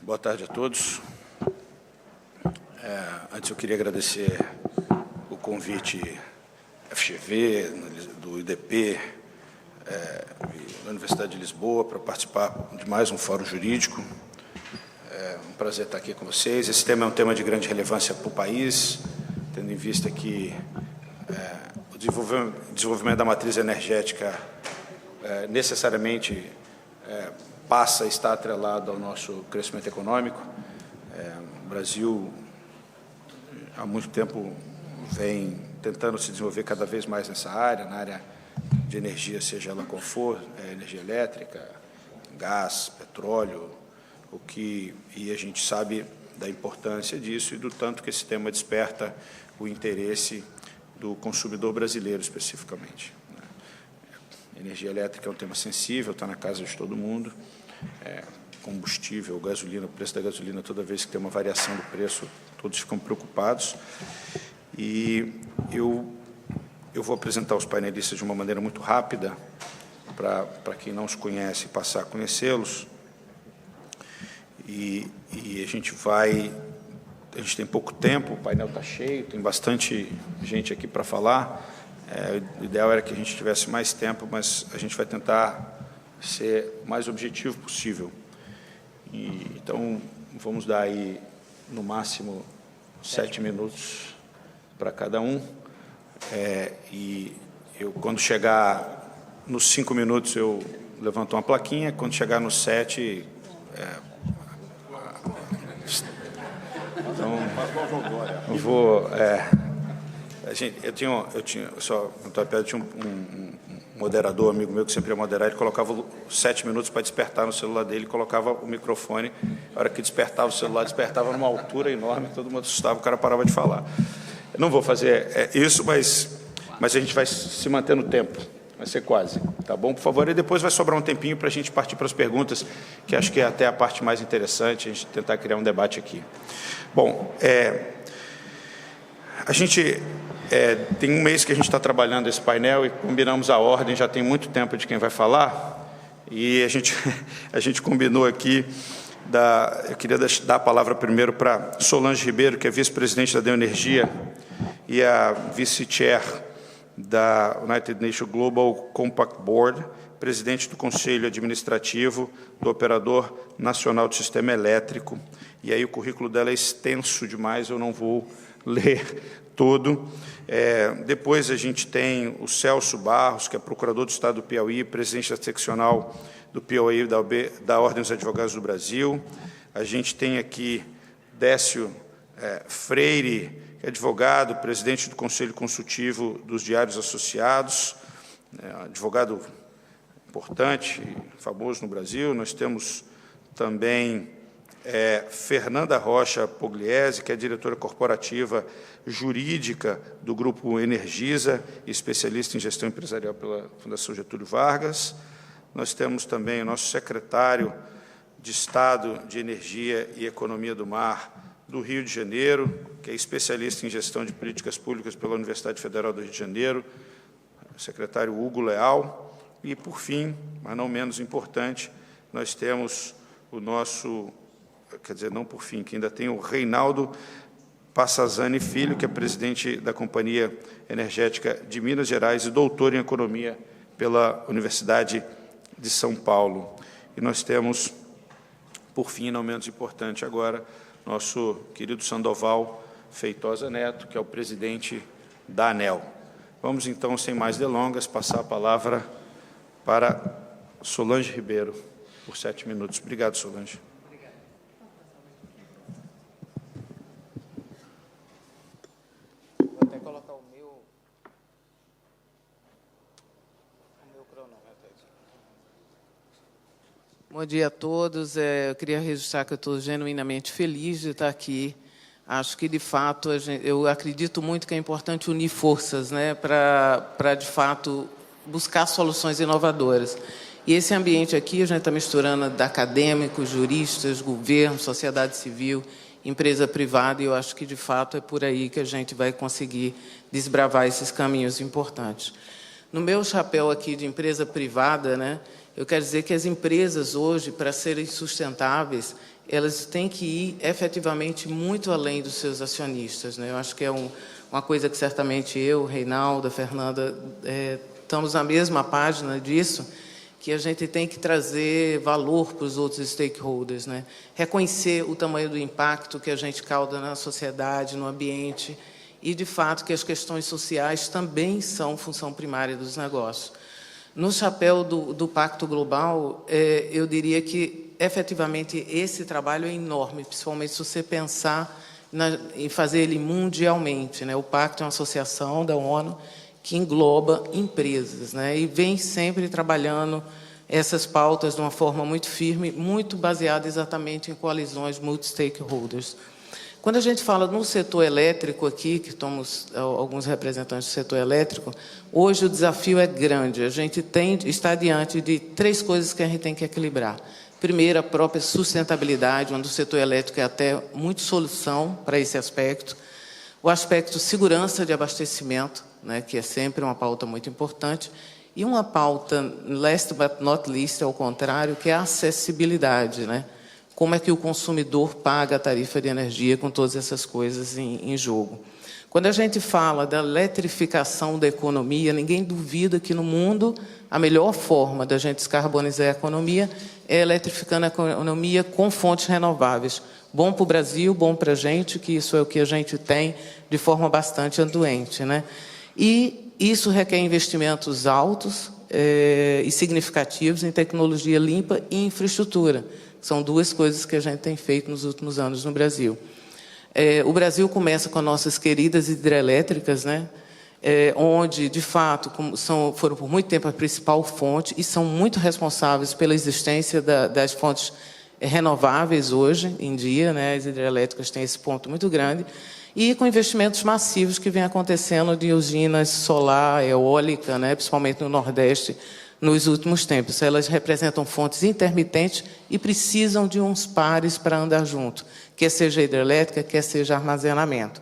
Boa tarde a todos. Antes eu queria agradecer o convite FGV, do IDP, da Universidade de Lisboa, para participar de mais um fórum jurídico. É um prazer estar aqui com vocês. Esse tema é um tema de grande relevância para o país, tendo em vista que o desenvolvimento da matriz energética necessariamente passa a estar atrelado ao nosso crescimento econômico. O Brasil, há muito tempo, vem tentando se desenvolver cada vez mais nessa área, na área de energia, seja ela qual for, energia elétrica, gás, petróleo, e a gente sabe da importância disso e do tanto que esse tema desperta o interesse do consumidor brasileiro, especificamente. Energia elétrica é um tema sensível, está na casa de todo mundo. Combustível, gasolina, o preço da gasolina, toda vez que tem uma variação do preço, todos ficam preocupados. E eu vou apresentar os painelistas de uma maneira muito rápida, para quem não os conhece, passar a conhecê-los. E a gente tem pouco tempo, o painel está cheio, tem bastante gente aqui para falar. O ideal era que a gente tivesse mais tempo, mas a gente vai tentar ser o mais objetivo possível. Então, vamos dar aí, no máximo, 7 minutos para cada um. Quando chegar nos 5 minutos, eu levanto uma plaquinha. Quando chegar nos 7... Então, eu vou... Eu tinha um moderador, amigo meu, que sempre ia moderar, ele colocava 7 minutos para despertar no celular dele, colocava o microfone, a hora que despertava o celular, despertava numa altura enorme, todo mundo assustava, o cara parava de falar. Eu não vou fazer isso, mas a gente vai se manter no tempo, vai ser quase, tá bom? Por favor, e depois vai sobrar um tempinho para a gente partir para as perguntas, que acho que é até a parte mais interessante, a gente tentar criar um debate aqui. Bom, a gente... tem um mês que a gente está trabalhando esse painel e combinamos a ordem, já tem muito tempo de quem vai falar, e a gente combinou aqui, eu queria dar a palavra primeiro para Solange Ribeiro, que é vice-presidente da Neoenergia e a vice-chair da United Nations Global Compact Board, presidente do Conselho Administrativo do Operador Nacional do Sistema Elétrico. E aí o currículo dela é extenso demais, eu não vou ler todo. Depois a gente tem o Celso Barros, que é procurador do Estado do Piauí, presidente da seccional do Piauí da Ordem dos Advogados do Brasil. A gente tem aqui Décio Freire, que é advogado, presidente do Conselho Consultivo dos Diários Associados, advogado importante, famoso no Brasil. Nós temos também Fernanda Rocha Pugliese, que é diretora corporativa jurídica do Grupo Energisa e especialista em gestão empresarial pela Fundação Getúlio Vargas. Nós temos também o nosso secretário de Estado de Energia e Economia do Mar do Rio de Janeiro, que é especialista em gestão de políticas públicas pela Universidade Federal do Rio de Janeiro, o secretário Hugo Leal. E, por fim, mas não menos importante, nós temos o nosso... Quer dizer, não por fim, que ainda tem o Reinaldo Passazani Filho, que é presidente da Companhia Energética de Minas Gerais e doutor em Economia pela Universidade de São Paulo. E nós temos, por fim, não menos importante agora, nosso querido Sandoval Feitosa Neto, que é o presidente da ANEEL. Vamos, então, sem mais delongas, passar a palavra para Solange Ribeiro, por 7 minutos. Obrigado, Solange. Bom dia a todos. Eu queria registrar que eu estou genuinamente feliz de estar aqui. Acho que, de fato, eu acredito muito que é importante unir forças, né, para, de fato, buscar soluções inovadoras. E esse ambiente aqui, a gente está misturando acadêmicos, juristas, governo, sociedade civil, empresa privada, e eu acho que, de fato, é por aí que a gente vai conseguir desbravar esses caminhos importantes. No meu chapéu aqui de empresa privada, né, eu quero dizer que as empresas hoje, para serem sustentáveis, elas têm que ir efetivamente muito além dos seus acionistas, né? Eu acho que é uma coisa que certamente eu, Reinaldo, a Fernanda, estamos na mesma página disso, que a gente tem que trazer valor para os outros stakeholders, né? Reconhecer o tamanho do impacto que a gente causa na sociedade, no ambiente, e, de fato, que as questões sociais também são função primária dos negócios. No chapéu do Pacto Global, eu diria que, efetivamente, esse trabalho é enorme, principalmente se você pensar em fazer ele mundialmente, né? O Pacto é uma associação da ONU que engloba empresas, né? E vem sempre trabalhando essas pautas de uma forma muito firme, muito baseada exatamente em coalizões multi-stakeholders. Quando a gente fala no setor elétrico aqui, que somos alguns representantes do setor elétrico, hoje o desafio é grande. A gente está diante de 3 coisas que a gente tem que equilibrar. Primeiro, a própria sustentabilidade, onde o setor elétrico é até muito solução para esse aspecto. O aspecto segurança de abastecimento, né, que é sempre uma pauta muito importante. E uma pauta, last but not least, ao contrário, que é a acessibilidade, né? Como é que o consumidor paga a tarifa de energia com todas essas coisas em jogo. Quando a gente fala da eletrificação da economia, ninguém duvida que no mundo a melhor forma da gente descarbonizar a economia é eletrificando a economia com fontes renováveis. Bom para o Brasil, bom para a gente, que isso é o que a gente tem de forma bastante anuente, né? E isso requer investimentos altos e significativos em tecnologia limpa e infraestrutura. São 2 coisas que a gente tem feito nos últimos anos no Brasil. O Brasil começa com as nossas queridas hidrelétricas, né? Onde, de fato, foram por muito tempo a principal fonte e são muito responsáveis pela existência das fontes renováveis hoje em dia, né? As hidrelétricas têm esse ponto muito grande. E com investimentos massivos que vem acontecendo de usinas solar, eólica, né? Principalmente no Nordeste, nos últimos tempos. Elas representam fontes intermitentes e precisam de uns pares para andar junto, quer seja hidrelétrica, quer seja armazenamento.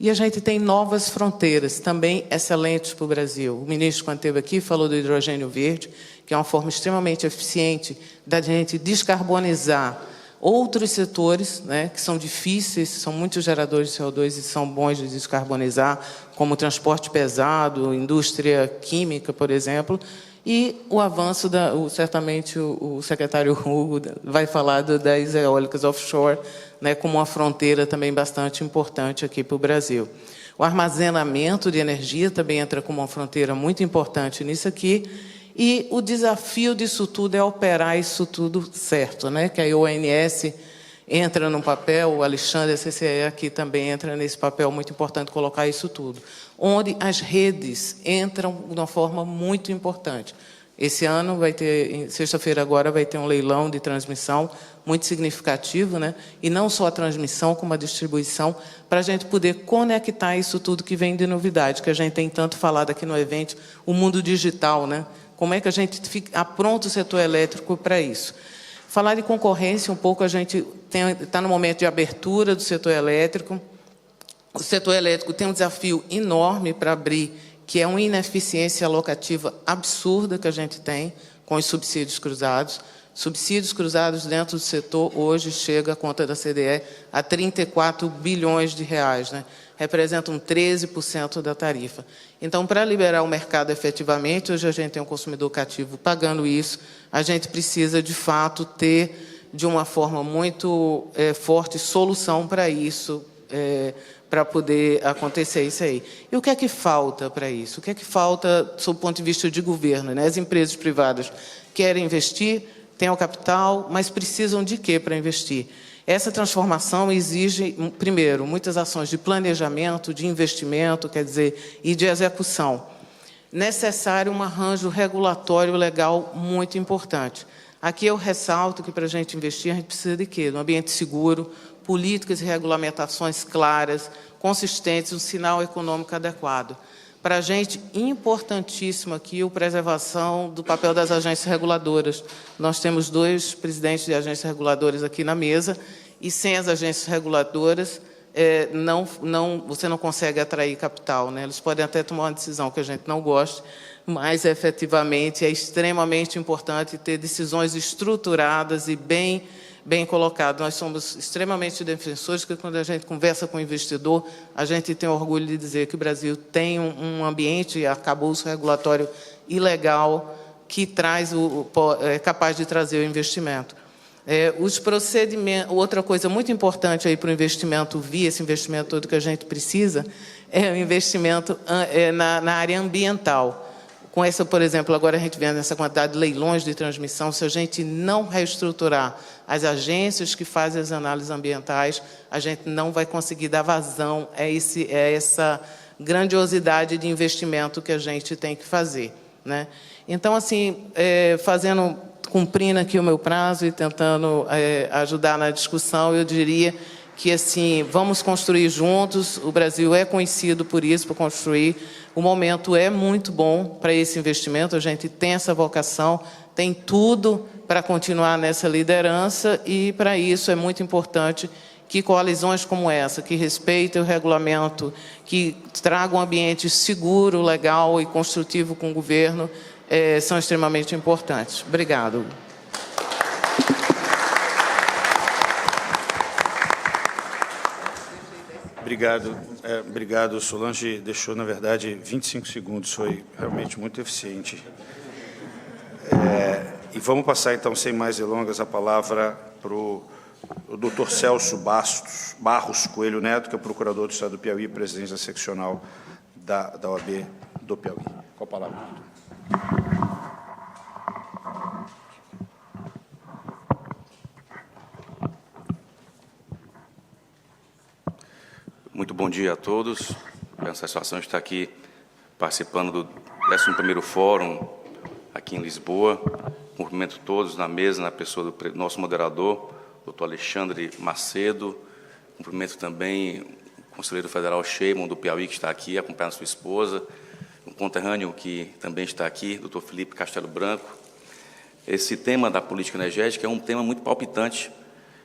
E a gente tem novas fronteiras, também excelentes para o Brasil. O ministro, quando esteve aqui, falou do hidrogênio verde, que é uma forma extremamente eficiente da gente descarbonizar outros setores, né, que são difíceis, são muitos geradores de CO2 e são bons de descarbonizar, como o transporte pesado, indústria química, por exemplo, e o avanço, certamente o secretário Hugo vai falar das eólicas offshore, né, como uma fronteira também bastante importante aqui para o Brasil. O armazenamento de energia também entra como uma fronteira muito importante nisso aqui, e o desafio disso tudo é operar isso tudo certo, né? Que a ONS entra no papel, o Alexandre, a CCE aqui também entra nesse papel muito importante, colocar isso tudo. Onde as redes entram de uma forma muito importante. Esse ano vai ter, sexta-feira agora, vai ter um leilão de transmissão muito significativo, né? E não só a transmissão, como a distribuição, para a gente poder conectar isso tudo que vem de novidade, que a gente tem tanto falado aqui no evento, o mundo digital, né? Como é que a gente apronta o setor elétrico para isso? Falar de concorrência um pouco, a gente está no momento de abertura do setor elétrico. O setor elétrico tem um desafio enorme para abrir, que é uma ineficiência alocativa absurda que a gente tem com os subsídios cruzados. Subsídios cruzados dentro do setor, hoje, chega a conta da CDE a 34 bilhões de reais, né? Representam 13% da tarifa. Então, para liberar o mercado efetivamente, hoje a gente tem um consumidor cativo pagando isso, a gente precisa, de fato, ter, de uma forma muito forte, solução para isso, para poder acontecer isso aí. E o que é que falta para isso? O que é que falta, sob o ponto de vista de governo, né? As empresas privadas querem investir, têm o capital, mas precisam de quê para investir? Essa transformação exige, primeiro, muitas ações de planejamento, de investimento, quer dizer, e de execução. Necessário um arranjo regulatório legal muito importante. Aqui eu ressalto que, para a gente investir, a gente precisa de quê? De um ambiente seguro, políticas e regulamentações claras, consistentes, um sinal econômico adequado. Para a gente, importantíssimo aqui a preservação do papel das agências reguladoras. Nós temos 2 presidentes de agências reguladoras aqui na mesa, e sem as agências reguladoras, você não consegue atrair capital, né? Eles podem até tomar uma decisão que a gente não goste, mas, efetivamente, é extremamente importante ter decisões estruturadas e bem bem colocado. Nós somos extremamente defensores, porque quando a gente conversa com o investidor, a gente tem orgulho de dizer que o Brasil tem um ambiente, arcabouço regulatório ilegal, que é capaz de trazer o investimento. Os procedimentos, outra coisa muito importante aí para o investimento vir, esse investimento todo que a gente precisa, é o investimento na área ambiental. Com essa, por exemplo, agora a gente vê nessa quantidade de leilões de transmissão, se a gente não reestruturar as agências que fazem as análises ambientais, a gente não vai conseguir dar vazão a essa grandiosidade de investimento que a gente tem que fazer, né? Então, assim, cumprindo aqui o meu prazo e tentando ajudar na discussão, eu diria que, assim, vamos construir juntos. O Brasil é conhecido por isso, por construir. O momento é muito bom para esse investimento. A gente tem essa vocação, tem tudo para continuar nessa liderança e, para isso, é muito importante que coalizões como essa, que respeitem o regulamento, que tragam um ambiente seguro, legal e construtivo com o governo, são extremamente importantes. Obrigado. Obrigado, Solange. Deixou, na verdade, 25 segundos. Foi realmente muito eficiente. E vamos passar, então, sem mais delongas, a palavra para o doutor Celso Barros Coelho Neto, que é procurador do Estado do Piauí, presidente da seccional da OAB do Piauí. Com a palavra, doutor. Muito bom dia a todos. É uma satisfação estar aqui participando do 11º Fórum aqui em Lisboa. Cumprimento todos na mesa, na pessoa do nosso moderador, doutor Alexandre Macedo. Cumprimento também o conselheiro federal Sheimon, do Piauí, que está aqui, acompanhando sua esposa. Um conterrâneo que também está aqui, doutor Felipe Castelo Branco. Esse tema da política energética é um tema muito palpitante,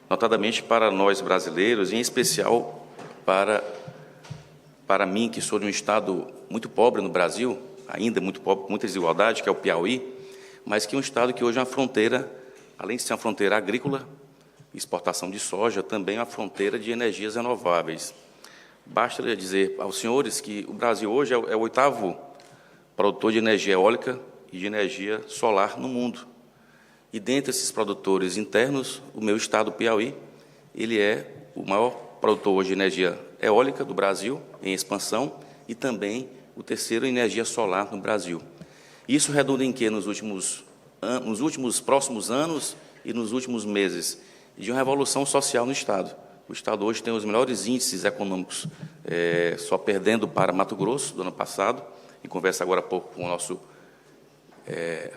notadamente para nós brasileiros, e em especial para mim, que sou de um estado muito pobre no Brasil, ainda muito pobre, muita desigualdade, que é o Piauí, mas que é um estado que hoje é uma fronteira, além de ser uma fronteira agrícola, exportação de soja, também é uma fronteira de energias renováveis. Basta dizer aos senhores que o Brasil hoje é o 8º produtor de energia eólica e de energia solar no mundo. E dentre esses produtores internos, o meu estado, o Piauí, ele é o maior produtor hoje de energia eólica do Brasil, em expansão, e também o 3º em energia solar no Brasil. Isso redunda em quê? Nos últimos próximos anos e nos últimos meses, de uma revolução social no Estado. O Estado hoje tem os melhores índices econômicos, só perdendo para Mato Grosso, do ano passado, em conversa agora há pouco com o nosso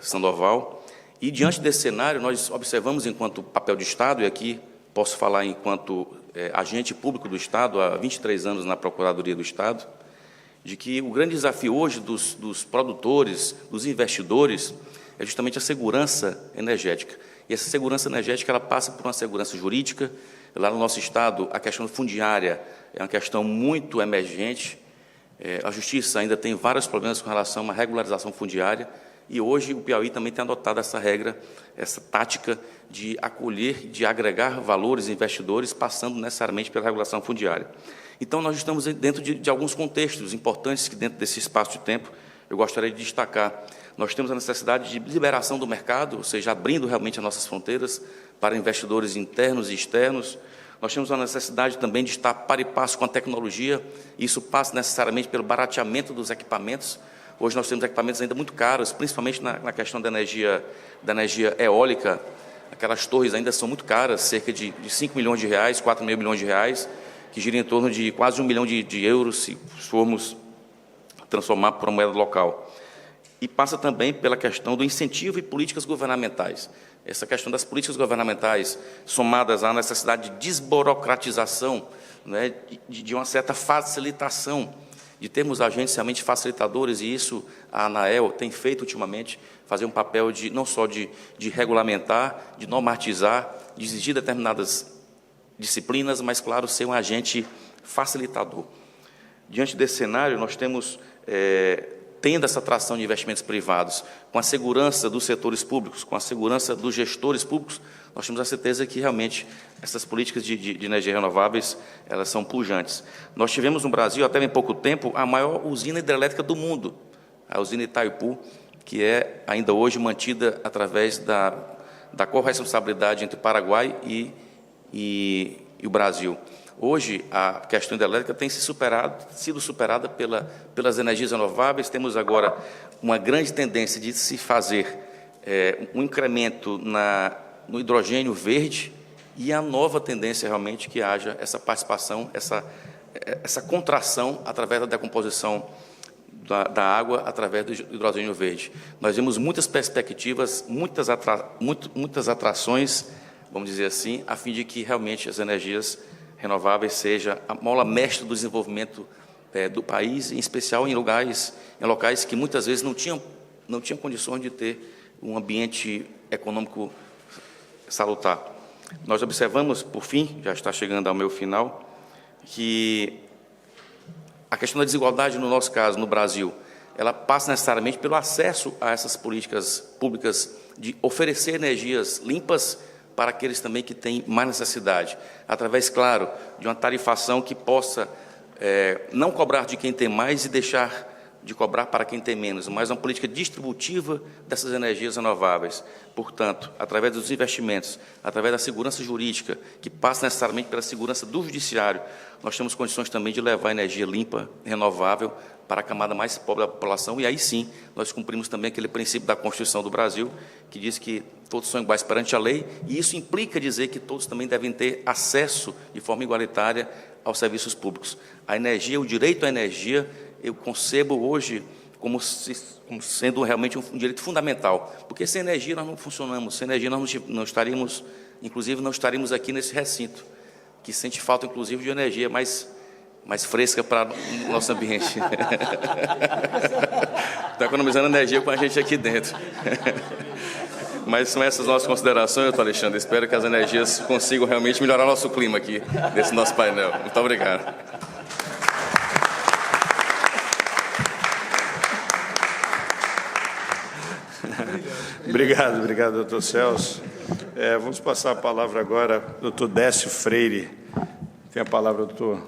Sandoval. E, diante desse cenário, nós observamos, enquanto papel de Estado, e aqui posso falar enquanto agente público do Estado, há 23 anos na Procuradoria do Estado, de que o grande desafio hoje dos produtores, dos investidores, é justamente a segurança energética. E essa segurança energética ela passa por uma segurança jurídica. Lá no nosso Estado, a questão fundiária é uma questão muito emergente. A Justiça ainda tem vários problemas com relação a uma regularização fundiária, e hoje o Piauí também tem adotado essa regra, essa tática de acolher, de agregar valores investidores, passando necessariamente pela regulação fundiária. Então, nós estamos dentro de alguns contextos importantes que, dentro desse espaço de tempo, eu gostaria de destacar. Nós temos a necessidade de liberação do mercado, ou seja, abrindo realmente as nossas fronteiras para investidores internos e externos. Nós temos a necessidade também de estar par e passo com a tecnologia. Isso passa necessariamente pelo barateamento dos equipamentos. Hoje nós temos equipamentos ainda muito caros, principalmente na questão da energia eólica. Aquelas torres ainda são muito caras, cerca de 5 milhões de reais, 4 mil milhões de reais, que gira em torno de quase 1 milhão de euros, se formos transformar por uma moeda local. E passa também pela questão do incentivo e políticas governamentais. Essa questão das políticas governamentais, somadas à necessidade de desburocratização, né, de uma certa facilitação, de termos agentes realmente facilitadores, e isso a ANAEL tem feito ultimamente, fazer um papel não só de regulamentar, de normatizar, de exigir determinadas disciplinas, mas, claro, ser um agente facilitador. Diante desse cenário, nós temos tendo essa atração de investimentos privados, com a segurança dos setores públicos, com a segurança dos gestores públicos, nós temos a certeza que, realmente, essas políticas de energia renováveis, elas são pujantes. Nós tivemos no Brasil, até bem pouco tempo, a maior usina hidrelétrica do mundo, a usina Itaipu, que é ainda hoje mantida através da corresponsabilidade entre o Paraguai e o Brasil. Hoje, a questão hidrelétrica tem sido superada pelas energias renováveis. Temos agora uma grande tendência de se fazer um incremento no hidrogênio verde e a nova tendência, realmente, que haja essa participação, essa contração através da decomposição da água através do hidrogênio verde. Nós vemos muitas perspectivas, muitas atrações, vamos dizer assim, a fim de que realmente as energias renováveis seja a mola mestra do desenvolvimento do país, em especial em locais que muitas vezes não tinham condições de ter um ambiente econômico salutar. Nós observamos, por fim, já está chegando ao meu final, que a questão da desigualdade, no nosso caso, no Brasil, ela passa necessariamente pelo acesso a essas políticas públicas de oferecer energias limpas para aqueles também que têm mais necessidade, através, claro, de uma tarifação que possa não cobrar de quem tem mais e deixar de cobrar para quem tem menos, mas uma política distributiva dessas energias renováveis. Portanto, através dos investimentos, através da segurança jurídica, que passa necessariamente pela segurança do judiciário, nós temos condições também de levar energia limpa, renovável, para a camada mais pobre da população, e aí sim, nós cumprimos também aquele princípio da Constituição do Brasil, que diz que todos são iguais perante a lei, e isso implica dizer que todos também devem ter acesso de forma igualitária aos serviços públicos. A energia, o direito à energia, eu concebo hoje como sendo realmente um direito fundamental, porque sem energia nós não funcionamos, sem energia nós não estaríamos, inclusive não estaríamos aqui nesse recinto, que sente falta, inclusive, de energia mais fresca para o nosso ambiente. Está economizando energia com a gente aqui dentro. Mas são essas nossas considerações, doutor Alexandre. Espero que as energias consigam realmente melhorar o nosso clima aqui, nesse nosso painel. Muito obrigado. Obrigado, doutor Celso. Vamos passar a palavra agora ao doutor Décio Freire. Tem a palavra, doutor.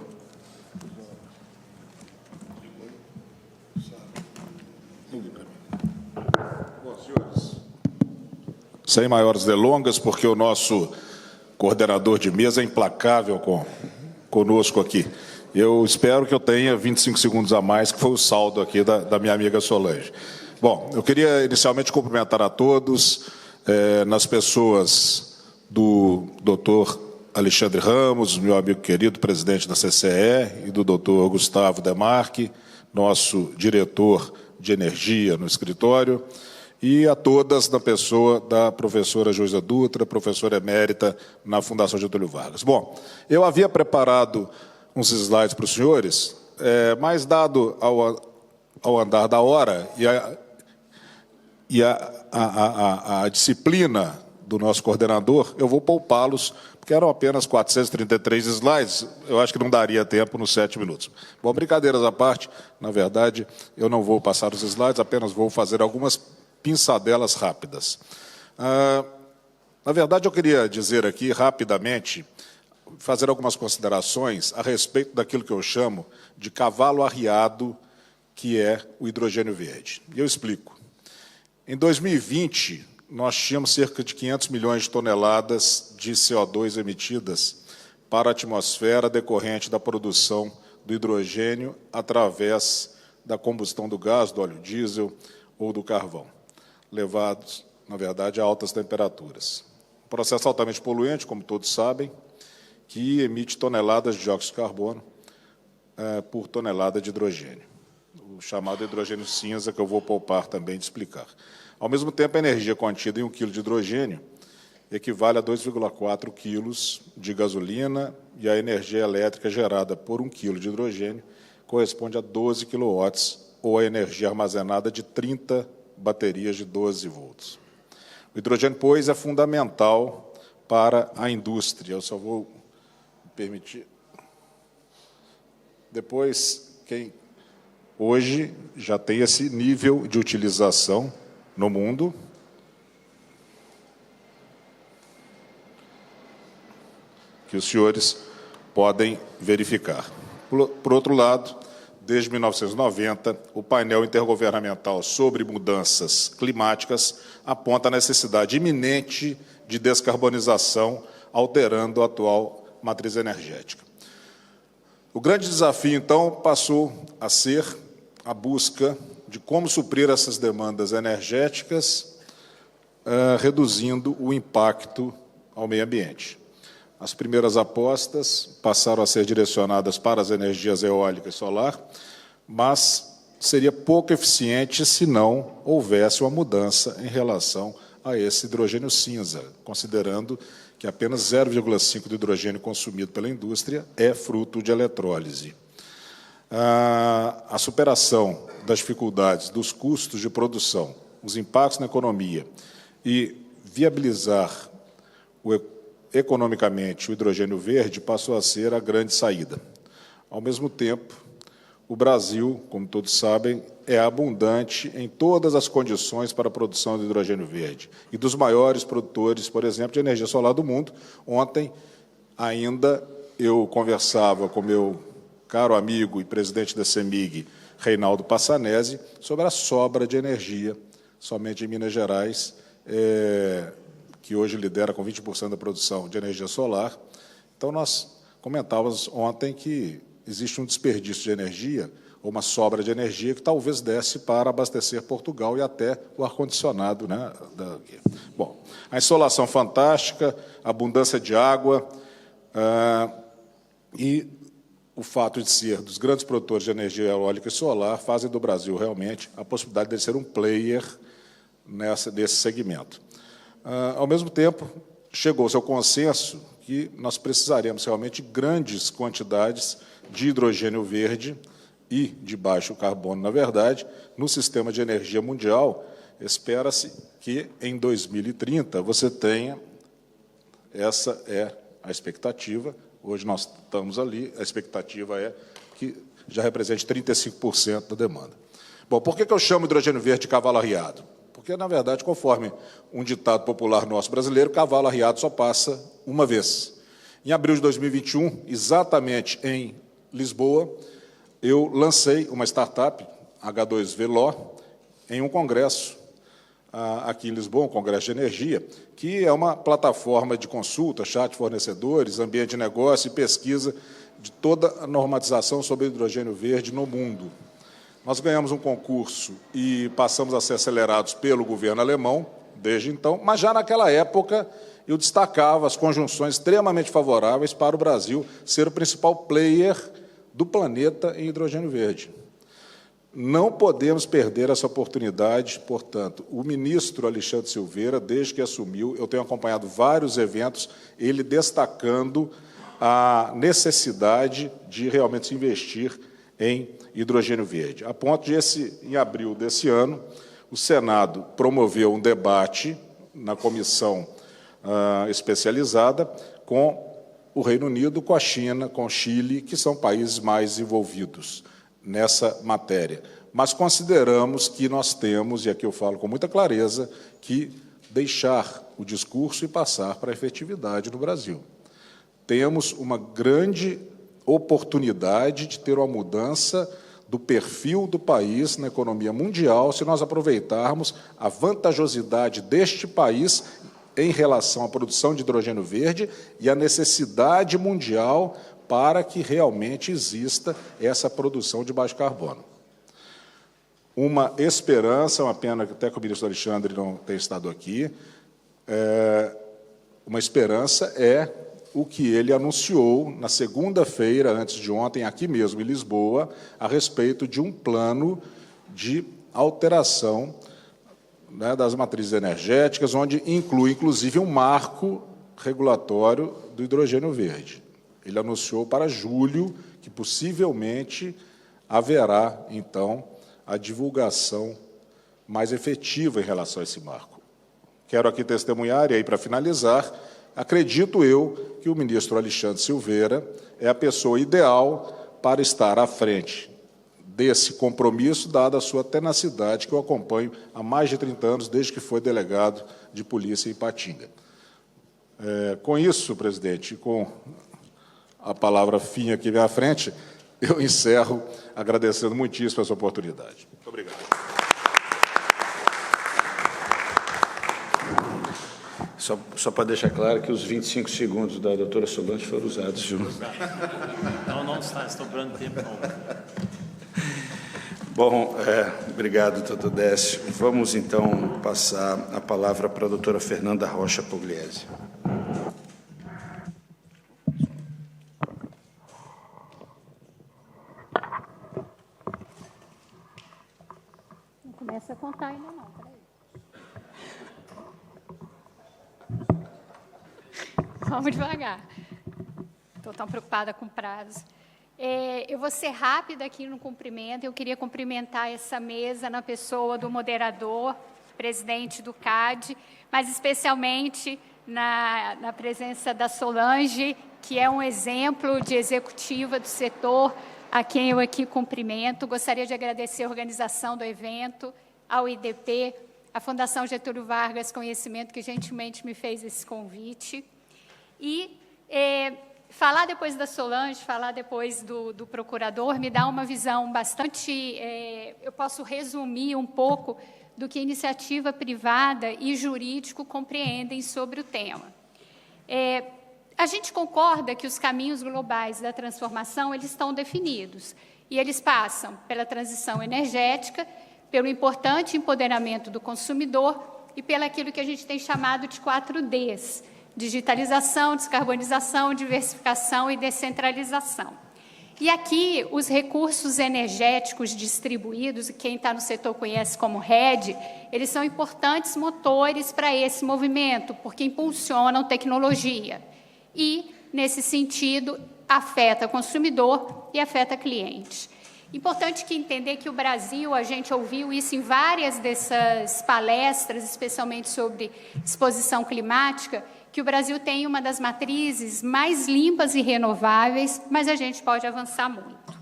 Bom, senhores, sem maiores delongas, porque o nosso coordenador de mesa é implacável conosco aqui. Eu espero que eu tenha 25 segundos a mais, que foi o saldo aqui da minha amiga Solange. Bom, eu queria inicialmente cumprimentar a todos, nas pessoas do doutor Alexandre Ramos, meu amigo querido, presidente da CCE, e do doutor Gustavo Demarque, nosso diretor de energia no escritório, e a todas na pessoa da professora Joisa Dutra, professora emérita na Fundação Getúlio Vargas. Bom, eu havia preparado uns slides para os senhores, mas dado ao andar da hora e a disciplina do nosso coordenador, eu vou poupá-los, porque eram apenas 433 slides, eu acho que não daria tempo nos 7 minutos. Bom, brincadeiras à parte, na verdade, eu não vou passar os slides, apenas vou fazer algumas pinçadelas rápidas. Na verdade, eu queria dizer aqui, rapidamente, fazer algumas considerações a respeito daquilo que eu chamo de cavalo arriado, que é o hidrogênio verde. E eu explico. Em 2020, nós tínhamos cerca de 500 milhões de toneladas de CO2 emitidas para a atmosfera decorrente da produção do hidrogênio através da combustão do gás, do óleo diesel ou do carvão, levados, na verdade, a altas temperaturas. Um processo altamente poluente, como todos sabem, que emite toneladas de dióxido de carbono por tonelada de hidrogênio, o chamado hidrogênio cinza, que eu vou poupar também de explicar. Ao mesmo tempo, a energia contida em 1 quilo de hidrogênio equivale a 2,4 quilos de gasolina, e a energia elétrica gerada por 1 quilo de hidrogênio corresponde a 12 quilowatts, ou a energia armazenada de 30 baterias de 12 volts. O hidrogênio, pois, é fundamental para a indústria. Eu só vou permitir. Depois, quem hoje já tem esse nível de utilização no mundo. Que os senhores podem verificar. Por outro lado, desde 1990, o painel intergovernamental sobre mudanças climáticas aponta a necessidade iminente de descarbonização, alterando a atual matriz energética. O grande desafio, então, passou a ser a busca de como suprir essas demandas energéticas, reduzindo o impacto ao meio ambiente. As primeiras apostas passaram a ser direcionadas para as energias eólica e solar, mas seria pouco eficiente se não houvesse uma mudança em relação a esse hidrogênio cinza, considerando que apenas 0,5% do hidrogênio consumido pela indústria é fruto de eletrólise. A superação das dificuldades dos custos de produção, os impactos na economia e viabilizar economicamente o hidrogênio verde passou a ser a grande saída. Ao mesmo tempo, o Brasil, como todos sabem, é abundante em todas as condições para a produção de hidrogênio verde e dos maiores produtores, por exemplo, de energia solar do mundo. Ontem, ainda, eu conversava com meu caro amigo e presidente da CEMIG, Reinaldo Passanezi, sobre a sobra de energia, somente em Minas Gerais, que hoje lidera com 20% da produção de energia solar. Então, nós comentávamos ontem que existe um desperdício de energia, ou uma sobra de energia, que talvez desse para abastecer Portugal e até o ar-condicionado. Né? Bom, a insolação fantástica, a abundância de água e o fato de ser dos grandes produtores de energia eólica e solar fazem do Brasil, realmente, a possibilidade de ser um player nesse segmento. Ao mesmo tempo, chegou-se ao consenso que nós precisaremos realmente de grandes quantidades de hidrogênio verde e de baixo carbono, na verdade, no sistema de energia mundial. Espera-se que, em 2030, você tenha, essa é a expectativa, hoje nós estamos ali, a expectativa é que já represente 35% da demanda. Bom, por que eu chamo hidrogênio verde de cavalo arriado? Porque, na verdade, conforme um ditado popular nosso brasileiro, cavalo arriado só passa uma vez. Em abril de 2021, exatamente em Lisboa, eu lancei uma startup, H2VLO, em um congresso aqui em Lisboa, um congresso de energia, que é uma plataforma de consulta, chat de fornecedores, ambiente de negócio e pesquisa de toda a normatização sobre hidrogênio verde no mundo. Nós ganhamos um concurso e passamos a ser acelerados pelo governo alemão, desde então, mas já naquela época eu destacava as conjunções extremamente favoráveis para o Brasil ser o principal player do planeta em hidrogênio verde. Não podemos perder essa oportunidade, portanto, o ministro Alexandre Silveira, desde que assumiu, eu tenho acompanhado vários eventos, ele destacando a necessidade de realmente se investir em hidrogênio verde, a ponto de, em abril desse ano, o Senado promoveu um debate na comissão especializada com o Reino Unido, com a China, com o Chile, que são países mais envolvidos nessa matéria. Mas consideramos que nós temos, e aqui eu falo com muita clareza, que deixar o discurso e passar para a efetividade no Brasil. Temos uma grande oportunidade de ter uma mudança do perfil do país na economia mundial se nós aproveitarmos a vantajosidade deste país em relação à produção de hidrogênio verde e a necessidade mundial para que realmente exista essa produção de baixo carbono. Uma esperança, uma pena que até que o ministro Alexandre não tenha estado aqui, uma esperança é o que ele anunciou na segunda-feira, antes de ontem, aqui mesmo em Lisboa, a respeito de um plano de alteração, né, das matrizes energéticas, onde inclui, inclusive, um marco regulatório do hidrogênio verde. Ele anunciou para julho que, possivelmente, haverá, então, a divulgação mais efetiva em relação a esse marco. Quero aqui testemunhar, e aí, para finalizar, acredito eu que o ministro Alexandre Silveira é a pessoa ideal para estar à frente desse compromisso, dada a sua tenacidade, que eu acompanho há mais de 30 anos, desde que foi delegado de polícia em Ipatinga. Com isso, presidente, com a palavra fim aqui à minha frente, eu encerro agradecendo muitíssimo essa oportunidade. Muito obrigado. Só para deixar claro que os 25 segundos da doutora Solange foram usados, viu? Não está sobrando tempo, não. Bom, obrigado, doutor Décio. Vamos, então, passar a palavra para a doutora Fernanda Rocha Pugliese. Não começa a contar ainda não, peraí. Vamos devagar. Estou tão preocupada com prazo. Eu vou ser rápida aqui no cumprimento. Eu queria cumprimentar essa mesa na pessoa do moderador, presidente do CAD, mas especialmente na presença da Solange, que é um exemplo de executiva do setor, a quem eu aqui cumprimento. Gostaria de agradecer a organização do evento, ao IDP, à Fundação Getúlio Vargas Conhecimento, que gentilmente me fez esse convite. E falar depois da Solange, falar depois do procurador, me dá uma visão bastante... eu posso resumir um pouco do que iniciativa privada e jurídico compreendem sobre o tema. A gente concorda que os caminhos globais da transformação eles estão definidos, e eles passam pela transição energética, pelo importante empoderamento do consumidor e pelo aquilo que a gente tem chamado de 4Ds, digitalização, descarbonização, diversificação e descentralização. E aqui, os recursos energéticos distribuídos, e quem está no setor conhece como RED, eles são importantes motores para esse movimento, porque impulsionam tecnologia. E, nesse sentido, afeta consumidor e afeta cliente. Importante que entender que o Brasil, a gente ouviu isso em várias dessas palestras, especialmente sobre exposição climática, que o Brasil tem uma das matrizes mais limpas e renováveis, mas a gente pode avançar muito.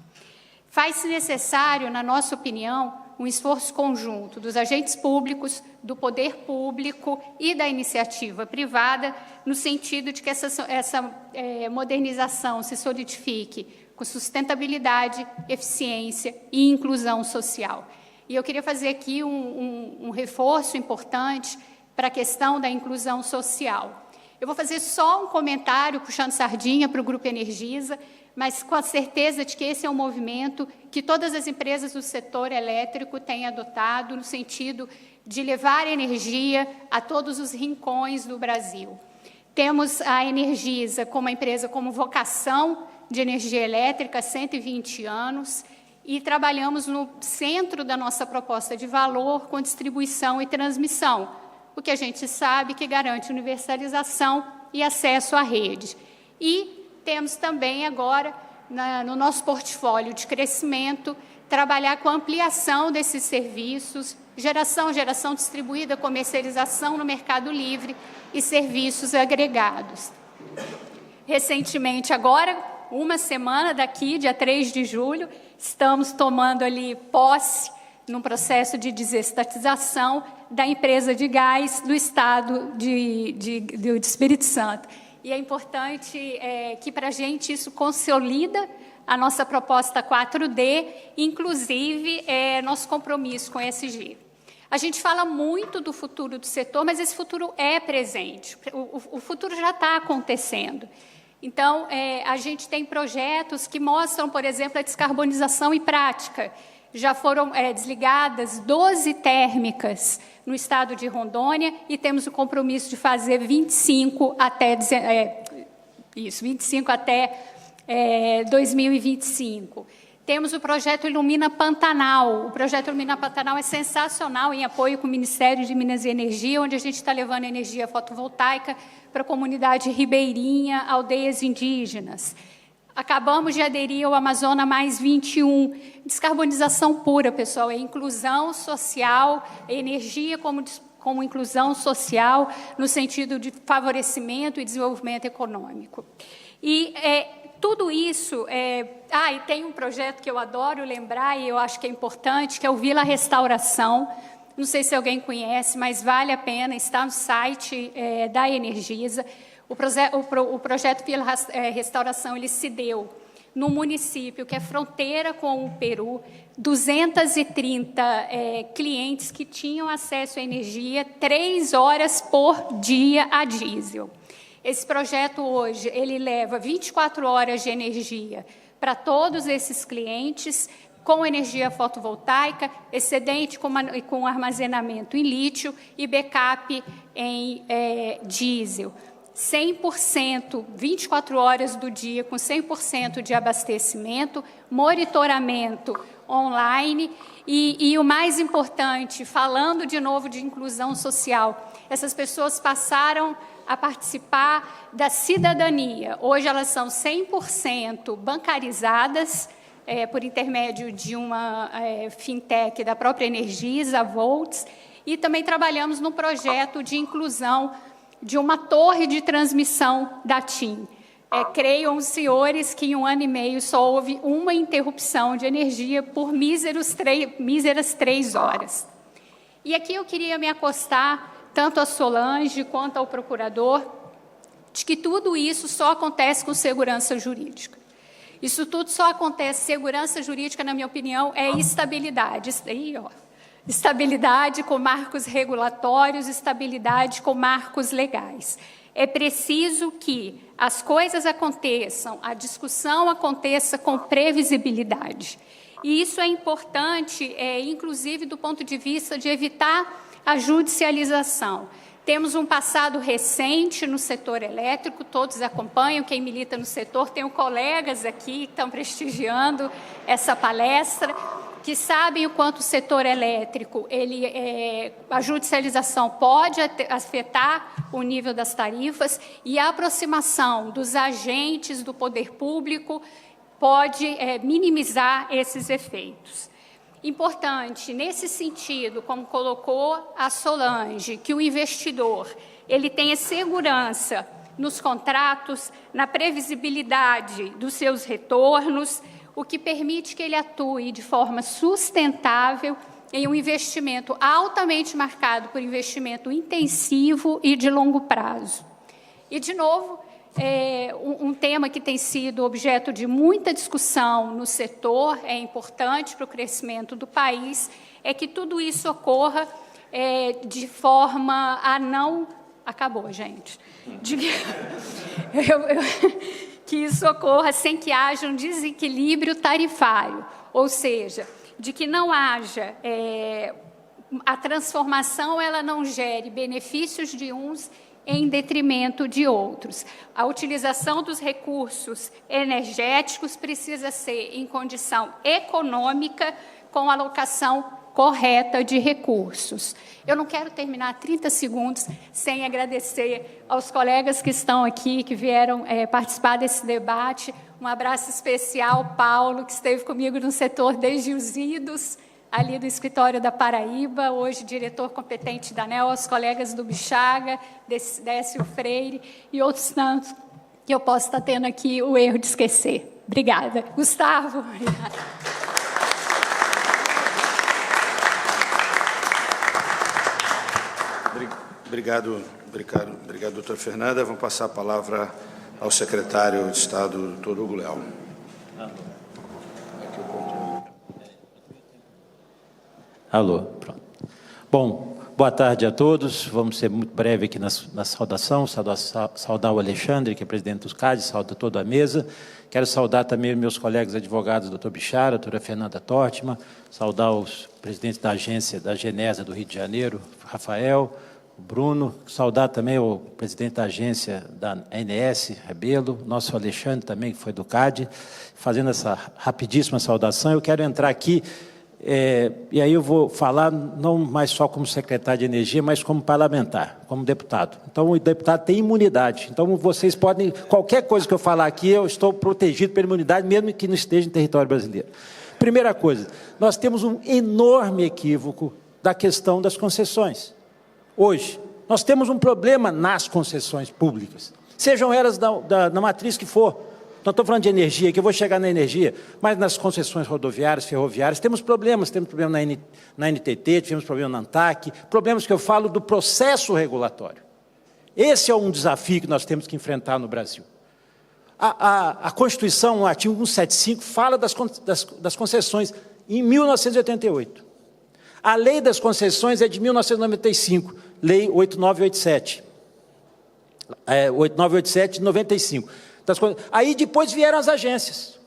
Faz-se necessário, na nossa opinião, um esforço conjunto dos agentes públicos, do poder público e da iniciativa privada, no sentido de que essa modernização se solidifique com sustentabilidade, eficiência e inclusão social. E eu queria fazer aqui um reforço importante para a questão da inclusão social. Eu vou fazer só um comentário, puxando sardinha para o Grupo Energisa, mas com a certeza de que esse é um movimento que todas as empresas do setor elétrico têm adotado no sentido de levar energia a todos os rincões do Brasil. Temos a Energisa como uma empresa com vocação de energia elétrica há 120 anos e trabalhamos no centro da nossa proposta de valor com distribuição e transmissão, o que a gente sabe que garante universalização e acesso à rede. E temos também agora, no nosso portfólio de crescimento, trabalhar com a ampliação desses serviços, geração distribuída, comercialização no mercado livre e serviços agregados. Recentemente, agora, uma semana daqui, dia 3 de julho, estamos tomando ali posse num processo de desestatização da empresa de gás do Estado do Espírito Santo. E é importante que, para a gente, isso consolida a nossa proposta 4D, inclusive nosso compromisso com o ESG. A gente fala muito do futuro do setor, mas esse futuro é presente. O futuro já está acontecendo. Então, a gente tem projetos que mostram, por exemplo, a descarbonização em prática. Já foram desligadas 12 térmicas no estado de Rondônia e temos o compromisso de fazer 25 até 2025. Temos o projeto Ilumina Pantanal. O projeto Ilumina Pantanal é sensacional, em apoio com o Ministério de Minas e Energia, onde a gente está levando energia fotovoltaica para a comunidade ribeirinha, aldeias indígenas. Acabamos de aderir ao Amazônia Mais 21. Descarbonização pura, pessoal, é inclusão social, energia como inclusão social, no sentido de favorecimento e desenvolvimento econômico. E Tudo isso... e tem um projeto que eu adoro lembrar e eu acho que é importante, que é o Vila Restauração. Não sei se alguém conhece, mas vale a pena, está no site da Energisa. O projeto Vila Restauração, ele se deu no município que é fronteira com o Peru, 230 clientes que tinham acesso à energia 3 horas por dia a diesel. Esse projeto hoje, ele leva 24 horas de energia para todos esses clientes, com energia fotovoltaica, excedente com armazenamento em lítio e backup em diesel. 100%, 24 horas do dia, com 100% de abastecimento, monitoramento online e o mais importante, falando de novo de inclusão social, essas pessoas passaram a participar da cidadania. Hoje elas são 100% bancarizadas, por intermédio de uma fintech da própria Energisa, a Volts, e também trabalhamos no projeto de inclusão de uma torre de transmissão da TIM. Creiam os senhores que em 1 ano e meio só houve uma interrupção de energia por míseras 3 horas. E aqui eu queria me acostar tanto a Solange quanto ao procurador, de que tudo isso só acontece com segurança jurídica. Isso tudo só acontece, segurança jurídica, na minha opinião, é estabilidade. Estabilidade com marcos regulatórios, estabilidade com marcos legais. É preciso que as coisas aconteçam, a discussão aconteça com previsibilidade. E isso é importante, inclusive do ponto de vista de evitar a judicialização. Temos um passado recente no setor elétrico, todos acompanham, quem milita no setor, tenho colegas aqui que estão prestigiando essa palestra, que sabem o quanto o setor elétrico, a judicialização pode afetar o nível das tarifas e a aproximação dos agentes do poder público pode minimizar esses efeitos. Importante, nesse sentido, como colocou a Solange, que o investidor ele tenha segurança nos contratos, na previsibilidade dos seus retornos, o que permite que ele atue de forma sustentável em um investimento altamente marcado por investimento intensivo e de longo prazo. E, de novo, um tema que tem sido objeto de muita discussão no setor, é importante para o crescimento do país, é que tudo isso ocorra de forma a não... Acabou, gente. Que isso ocorra sem que haja um desequilíbrio tarifário, ou seja, de que não haja... a transformação ela não gere benefícios de uns em detrimento de outros. A utilização dos recursos energéticos precisa ser em condição econômica, com alocação correta de recursos. Eu não quero terminar 30 segundos sem agradecer aos colegas que estão aqui, que vieram participar desse debate. Um abraço especial, Paulo, que esteve comigo no setor desde os idos, ali do escritório da Paraíba, hoje diretor competente da ANEEL, aos colegas do Bichaga, Décio Freire e outros tantos que eu posso estar tendo aqui o erro de esquecer. Obrigada. Gustavo. Obrigada. Obrigado, doutora Fernanda. Vamos passar a palavra ao secretário de Estado, doutor Hugo Leal. Alô, pronto. Bom, boa tarde a todos. Vamos ser muito breve aqui na saudação. Saudar o Alexandre, que é presidente dos CAD, saudar toda a mesa. Quero saudar também meus colegas advogados, doutor Bichara, doutora Fernanda Tortman, saudar os presidentes da agência da Genesa do Rio de Janeiro, Rafael, o Bruno, saudar também o presidente da agência da ANS, Rebelo, nosso Alexandre também, que foi do CAD, fazendo essa rapidíssima saudação. Eu quero entrar aqui... e aí eu vou falar não mais só como secretário de Energia, mas como parlamentar, como deputado. Então, o deputado tem imunidade. Então, vocês podem... Qualquer coisa que eu falar aqui, eu estou protegido pela imunidade, mesmo que não esteja em território brasileiro. Primeira coisa, nós temos um enorme equívoco da questão das concessões. Hoje, nós temos um problema nas concessões públicas, sejam elas da matriz que for. Então, estou falando de energia, que eu vou chegar na energia, mas nas concessões rodoviárias, ferroviárias, temos problema na NTT, tivemos problema na ANTAC, problemas que eu falo do processo regulatório. Esse é um desafio que nós temos que enfrentar no Brasil. A Constituição, no artigo 175, fala das concessões em 1988. A lei das concessões é de 1995, lei 8987. 8987 de 95. Aí depois vieram as agências.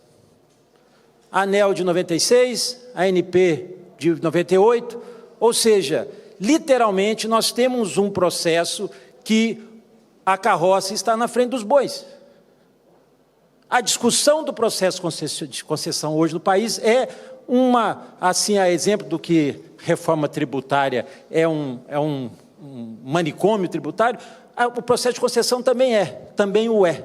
A ANEEL de 96, a ANP de 98, ou seja, literalmente nós temos um processo que a carroça está na frente dos bois. A discussão do processo de concessão hoje no país é assim, a exemplo do que reforma tributária é um manicômio tributário, o processo de concessão também o é.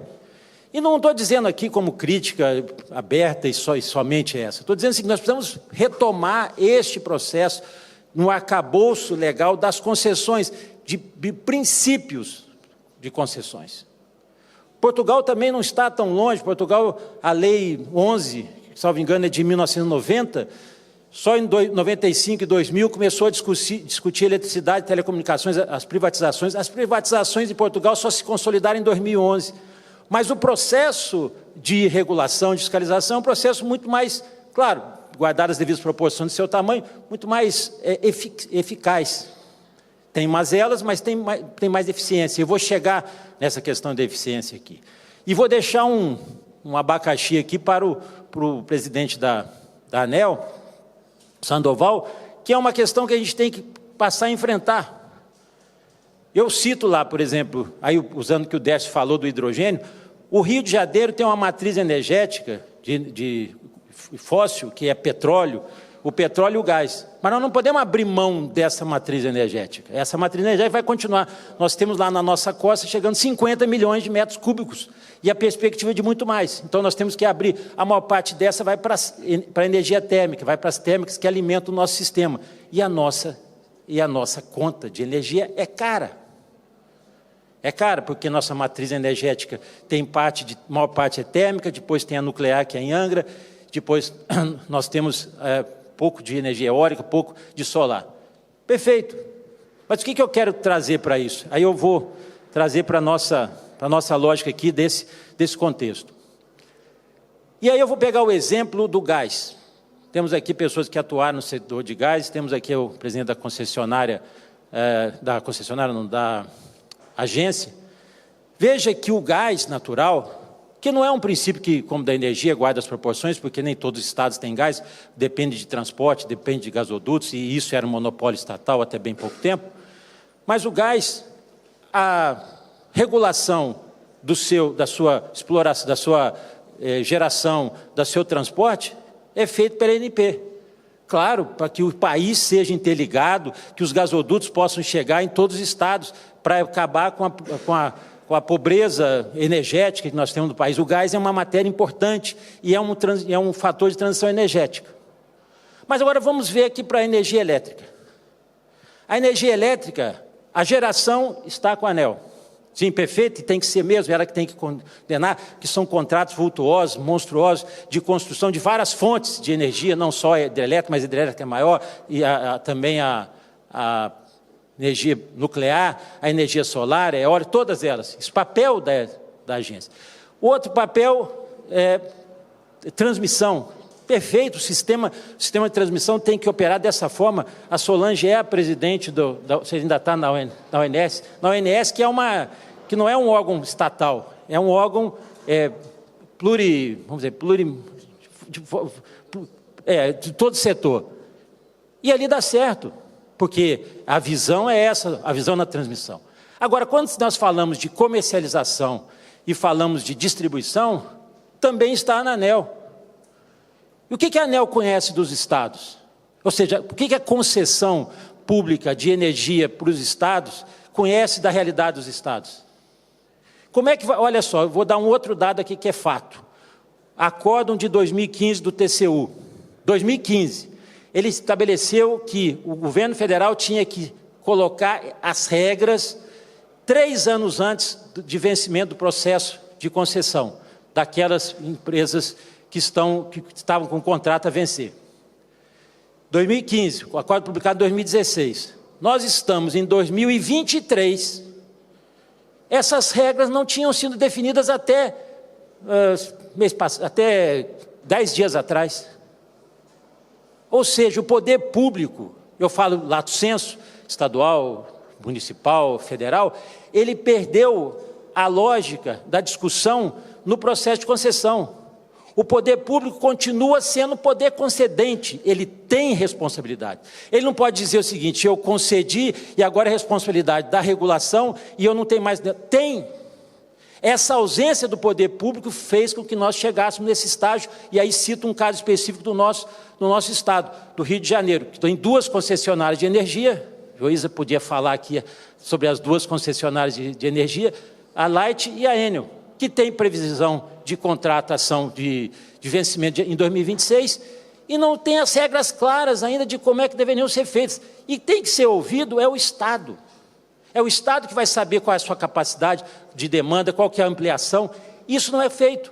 E não estou dizendo aqui como crítica aberta e somente essa. Estou dizendo assim, que nós precisamos retomar este processo no arcabouço legal das concessões, de princípios de concessões. Portugal também não está tão longe. Portugal, a Lei 11, salvo engano, é de 1990, só em 95 e 2000 começou a discutir eletricidade, telecomunicações, as privatizações. As privatizações em Portugal só se consolidaram em 2011. Mas o processo de regulação, de fiscalização, é um processo muito mais, claro, guardado as devidas proporções do seu tamanho, muito mais eficaz. Tem mazelas, mas tem mais eficiência. Eu vou chegar nessa questão de eficiência aqui. E vou deixar um abacaxi aqui para o presidente da ANEEL, Sandoval, que é uma questão que a gente tem que passar a enfrentar. Eu cito lá, por exemplo, aí usando o que o Décio falou do hidrogênio, o Rio de Janeiro tem uma matriz energética de fóssil, que é petróleo, o petróleo e o gás. Mas nós não podemos abrir mão dessa matriz energética. Essa matriz energética vai continuar. Nós temos lá na nossa costa chegando 50 milhões de metros cúbicos e a perspectiva de muito mais. Então nós temos que abrir, a maior parte dessa vai para a energia térmica, vai para as térmicas que alimentam o nosso sistema. E a nossa conta de energia é cara. É cara, porque nossa matriz energética tem maior parte é térmica, depois tem a nuclear, que é em Angra, depois nós temos pouco de energia eólica, pouco de solar. Perfeito. Mas o que eu quero trazer para isso? Aí eu vou trazer para a nossa lógica aqui desse contexto. E aí eu vou pegar o exemplo do gás. Temos aqui pessoas que atuaram no setor de gás, temos aqui o presidente da concessionária, da agência. Veja que o gás natural, que não é um princípio que, como da energia, guarda as proporções, porque nem todos os estados têm gás, depende de transporte, depende de gasodutos, e isso era um monopólio estatal até bem pouco tempo. Mas o gás, a regulação da sua exploração, da sua geração, do seu transporte, é feito pela ANP. Claro, para que o país seja interligado, que os gasodutos possam chegar em todos os estados, para acabar com a pobreza energética que nós temos no país. O gás é uma matéria importante e é um fator de transição energética. Mas agora vamos ver aqui para a energia elétrica. A energia elétrica, a geração está com a ANEEL. Sim, perfeito, e tem que ser mesmo, ela que tem que condenar, que são contratos vultuosos, monstruosos, de construção de várias fontes de energia, não só hidrelétrica, mas hidrelétrica é maior, e também a energia nuclear, a energia solar, a eólica, todas elas. Esse papel da agência. O outro papel é transmissão. Perfeito, o sistema de transmissão tem que operar dessa forma. A Solange é a presidente você ainda está na ONS. Na ONS, que não é um órgão estatal, é um órgão de todo setor. E ali dá certo, porque a visão é essa, a visão na transmissão. Agora, quando nós falamos de comercialização e falamos de distribuição, também está na ANEEL. E o que a ANEEL conhece dos estados? Ou seja, o que a concessão pública de energia para os estados conhece da realidade dos estados? Como é que vai? Olha só, eu vou dar um outro dado aqui que é fato. Acórdão de 2015 do TCU. 2015, ele estabeleceu que o governo federal tinha que colocar as regras 3 anos antes de vencimento do processo de concessão. daquelas empresas que estavam com o contrato a vencer. 2015, o acordo publicado em 2016. Nós estamos em 2023, essas regras não tinham sido definidas até 10 dias atrás. Ou seja, o poder público, eu falo lato sensu, estadual, municipal, federal, ele perdeu a lógica da discussão no processo de concessão. O poder público continua sendo poder concedente, ele tem responsabilidade. Ele não pode dizer o seguinte, eu concedi e agora é responsabilidade da regulação e eu não tenho mais... Tem! Essa ausência do poder público fez com que nós chegássemos nesse estágio, e aí cito um caso específico do nosso estado, do Rio de Janeiro, que tem 2 concessionárias de energia, a Joísa podia falar aqui sobre as 2 concessionárias de energia, a Light e a Enel, que tem previsão de contratação de vencimento em 2026, e não tem as regras claras ainda de como é que deveriam ser feitas. E tem que ser ouvido o Estado. É o Estado que vai saber qual é a sua capacidade de demanda, qual que é a ampliação. Isso não é feito.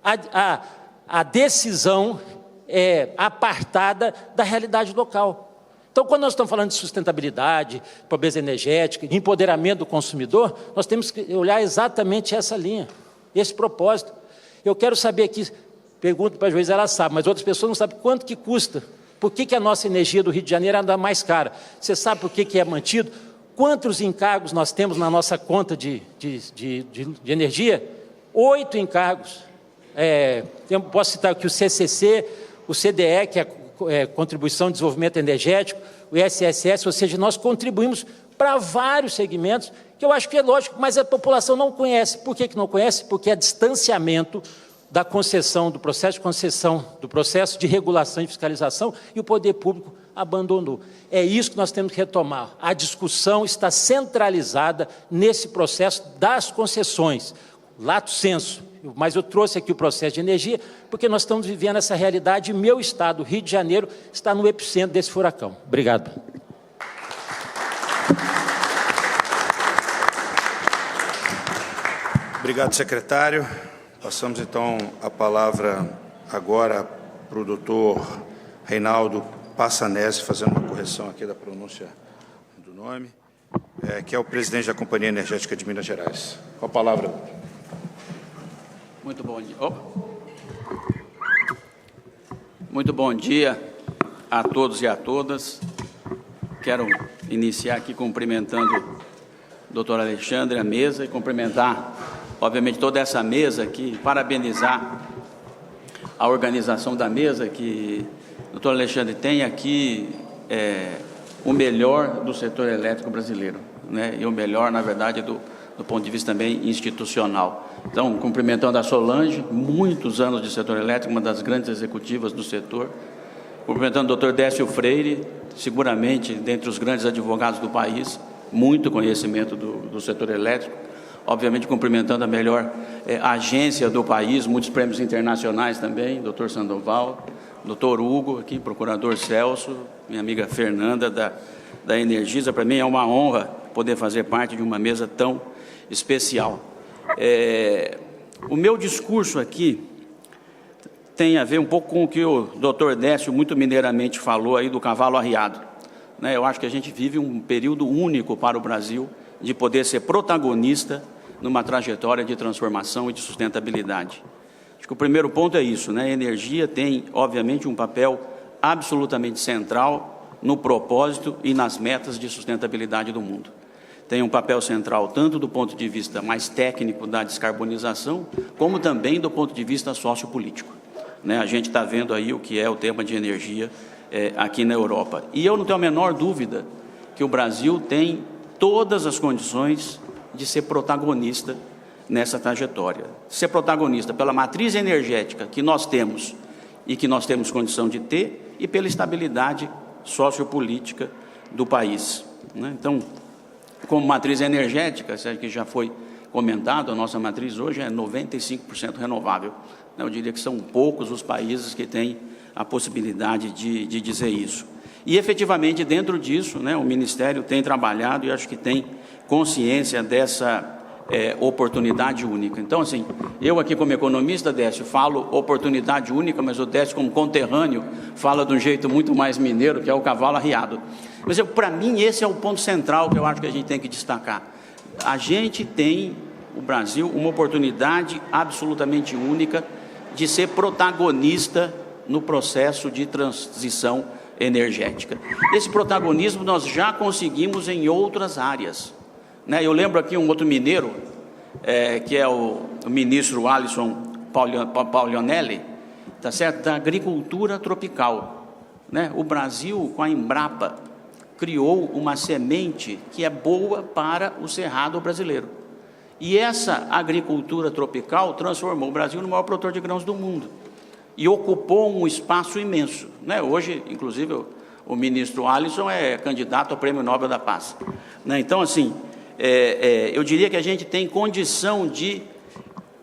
A decisão é apartada da realidade local. Então, quando nós estamos falando de sustentabilidade, pobreza energética, de empoderamento do consumidor, nós temos que olhar exatamente essa linha, esse propósito. Eu quero saber aqui, pergunto para a Joísa, ela sabe, mas outras pessoas não sabem quanto que custa. Por que a nossa energia do Rio de Janeiro anda mais cara? Você sabe por que é mantido? Quantos encargos nós temos na nossa conta de energia? 8 encargos. Posso citar aqui o CCC, o CDE, que é Contribuição de Desenvolvimento Energético, o ISSS, ou seja, nós contribuímos para vários segmentos, que eu acho que é lógico, mas a população não conhece. Por que não conhece? Porque é distanciamento da concessão, do processo de concessão, do processo de regulação e fiscalização, e o poder público abandonou. É isso que nós temos que retomar. A discussão está centralizada nesse processo das concessões, lato sensu. Mas eu trouxe aqui o processo de energia, porque nós estamos vivendo essa realidade, e meu estado, Rio de Janeiro, está no epicentro desse furacão. Obrigado. Obrigado, secretário. Passamos, então, a palavra agora para o doutor Reinaldo Passanese, fazendo uma correção aqui da pronúncia do nome, que é o presidente da Companhia Energética de Minas Gerais. Com a palavra. Muito bom dia. Muito bom dia a todos e a todas. Quero iniciar aqui cumprimentando o doutor Alexandre, a mesa, e cumprimentar, obviamente, toda essa mesa aqui, parabenizar a organização da mesa, que o doutor Alexandre tem aqui o melhor do setor elétrico brasileiro, né? E o melhor, na verdade, do ponto de vista também institucional. Então, cumprimentando a Solange, muitos anos de setor elétrico, uma das grandes executivas do setor. Cumprimentando o doutor Décio Freire, seguramente, dentre os grandes advogados do país, muito conhecimento do setor elétrico. Obviamente, cumprimentando a melhor agência do país, muitos prêmios internacionais também, doutor Sandoval, doutor Hugo, aqui, procurador Celso, minha amiga Fernanda, da Energisa. Para mim é uma honra poder fazer parte de uma mesa tão especial. O meu discurso aqui tem a ver um pouco com o que o doutor Décio muito mineiramente falou aí do cavalo arriado, né? Eu acho que a gente vive um período único para o Brasil de poder ser protagonista numa trajetória de transformação e de sustentabilidade. Acho que o primeiro ponto é isso, né? A energia tem, obviamente, um papel absolutamente central no propósito e nas metas de sustentabilidade do mundo. Tem um papel central tanto do ponto de vista mais técnico da descarbonização, como também do ponto de vista sociopolítico, né? A gente está vendo aí o que é o tema de energia aqui na Europa. E eu não tenho a menor dúvida que o Brasil tem todas as condições de ser protagonista nessa trajetória. Ser protagonista pela matriz energética que nós temos e que nós temos condição de ter, e pela estabilidade sociopolítica do país, né? Então, como matriz energética, que já foi comentado, a nossa matriz hoje é 95% renovável. Eu diria que são poucos os países que têm a possibilidade de dizer isso. E, efetivamente, dentro disso, né, o Ministério tem trabalhado e acho que tem consciência dessa oportunidade única. Então, assim, eu aqui como economista, Décio, falo oportunidade única, mas o Décio como conterrâneo fala de um jeito muito mais mineiro, que é o cavalo arriado. Mas para mim esse é o ponto central que eu acho que a gente tem que destacar. A gente tem, o Brasil, uma oportunidade absolutamente única de ser protagonista no processo de transição energética. Esse protagonismo nós já conseguimos em outras áreas. Eu lembro aqui um outro mineiro, que é o ministro Alisson Paulionelli, tá certo? Da agricultura tropical. O Brasil, com a Embrapa, criou uma semente que é boa para o cerrado brasileiro. E essa agricultura tropical transformou o Brasil no maior produtor de grãos do mundo e ocupou um espaço imenso. Hoje, inclusive, o ministro Alisson é candidato ao Prêmio Nobel da Paz. Então, assim, eu diria que a gente tem condição de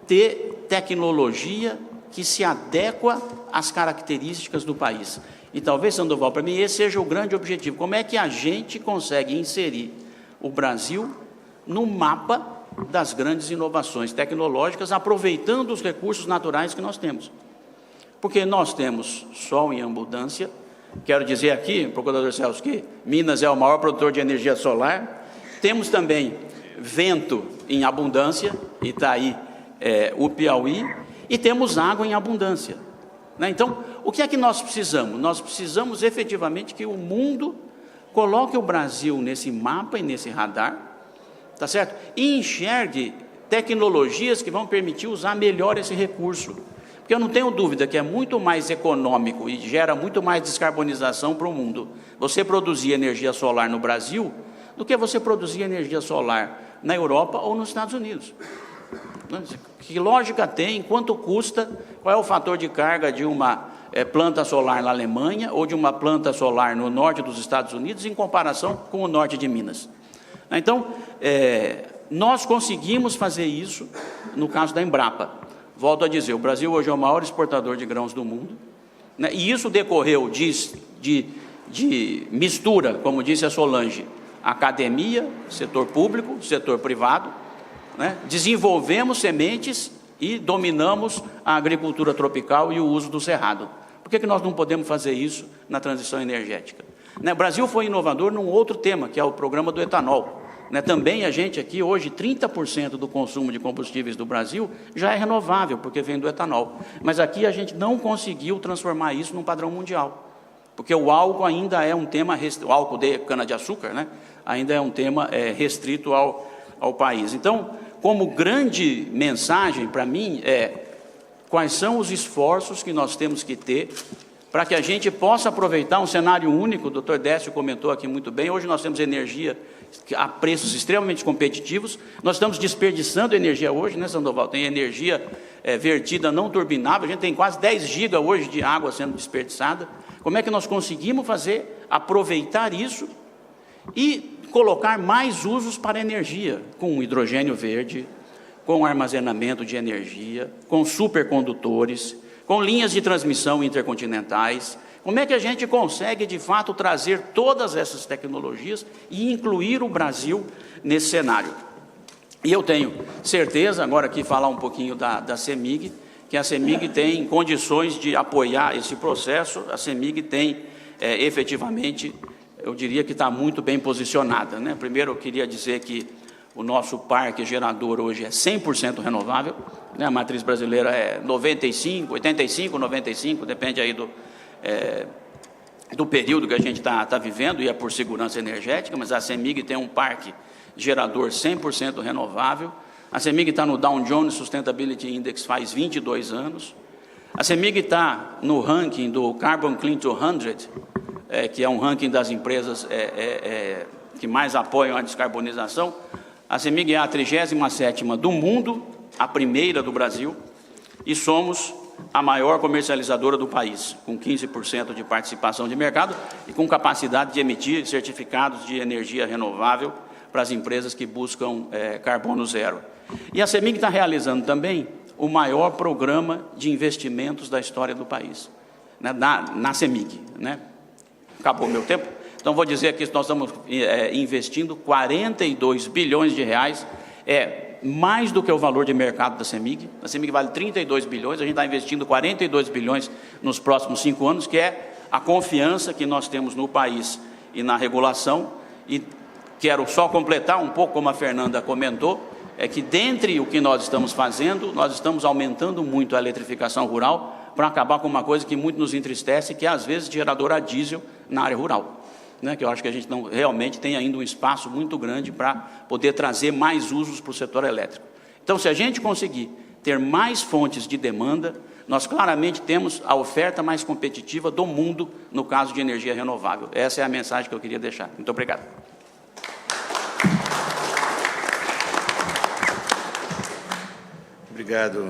ter tecnologia que se adequa às características do país. E talvez, Sandoval, para mim esse seja o grande objetivo. Como é que a gente consegue inserir o Brasil no mapa das grandes inovações tecnológicas, aproveitando os recursos naturais que nós temos? Porque nós temos sol em abundância. Quero dizer aqui, procurador Celso, que Minas é o maior produtor de energia solar. Temos também vento em abundância, e está aí o Piauí, e temos água em abundância. Então, o que é que nós precisamos? Nós precisamos efetivamente que o mundo coloque o Brasil nesse mapa e nesse radar, tá certo? E enxergue tecnologias que vão permitir usar melhor esse recurso. Porque eu não tenho dúvida que é muito mais econômico e gera muito mais descarbonização para o mundo você produzir energia solar no Brasil do que você produzir energia solar na Europa ou nos Estados Unidos. Que lógica tem, quanto custa, qual é o fator de carga de uma planta solar na Alemanha ou de uma planta solar no norte dos Estados Unidos em comparação com o norte de Minas? Então, nós conseguimos fazer isso no caso da Embrapa. Volto a dizer, o Brasil hoje é o maior exportador de grãos do mundo, e isso decorreu de mistura, como disse a Solange, academia, setor público, setor privado, desenvolvemos sementes e dominamos a agricultura tropical e o uso do cerrado. Por que nós não podemos fazer isso na transição energética? O Brasil foi inovador num outro tema, que é o programa do etanol. Também a gente aqui, hoje, 30% do consumo de combustíveis do Brasil já é renovável, porque vem do etanol. Mas aqui a gente não conseguiu transformar isso num padrão mundial, porque o álcool ainda é um tema, o álcool de cana-de-açúcar, ainda é um tema restrito ao país. Então, como grande mensagem para mim quais são os esforços que nós temos que ter para que a gente possa aproveitar um cenário único. O doutor Décio comentou aqui muito bem, hoje nós temos energia a preços extremamente competitivos, nós estamos desperdiçando energia hoje, Sandoval? Tem energia vertida não turbinável, a gente tem quase 10 gigas hoje de água sendo desperdiçada. Como é que nós conseguimos aproveitar isso e colocar mais usos para a energia, com hidrogênio verde, com armazenamento de energia, com supercondutores, com linhas de transmissão intercontinentais? Como é que a gente consegue, de fato, trazer todas essas tecnologias e incluir o Brasil nesse cenário? E eu tenho certeza, agora aqui falar um pouquinho da CEMIG, que a CEMIG tem condições de apoiar esse processo. A CEMIG tem, efetivamente, eu diria que está muito bem posicionada. Primeiro, eu queria dizer que o nosso parque gerador hoje é 100% renovável. A matriz brasileira é 95, 85, 95, depende aí do período que a gente está vivendo, e é por segurança energética, mas a CEMIG tem um parque gerador 100% renovável. A CEMIG está no Dow Jones Sustainability Index faz 22 anos. A CEMIG está no ranking do Carbon Clean 200, que é um ranking das empresas que mais apoiam a descarbonização. A CEMIG é a 37ª do mundo, a primeira do Brasil, e somos a maior comercializadora do país, com 15% de participação de mercado e com capacidade de emitir certificados de energia renovável para as empresas que buscam carbono zero. E a CEMIG está realizando também o maior programa de investimentos da história do país, na CEMIG. Acabou o meu tempo, então vou dizer que nós estamos investindo 42 bilhões de reais, mais do que o valor de mercado da CEMIG. A CEMIG vale 32 bilhões, a gente está investindo 42 bilhões nos próximos 5 anos, que é a confiança que nós temos no país e na regulação. E quero só completar um pouco, como a Fernanda comentou, é que dentre o que nós estamos fazendo, nós estamos aumentando muito a eletrificação rural para acabar com uma coisa que muito nos entristece, que é às vezes gerador a diesel na área rural. Que eu acho que a gente não realmente tem ainda um espaço muito grande para poder trazer mais usos para o setor elétrico. Então, se a gente conseguir ter mais fontes de demanda, nós claramente temos a oferta mais competitiva do mundo no caso de energia renovável. Essa é a mensagem que eu queria deixar. Muito obrigado. Obrigado,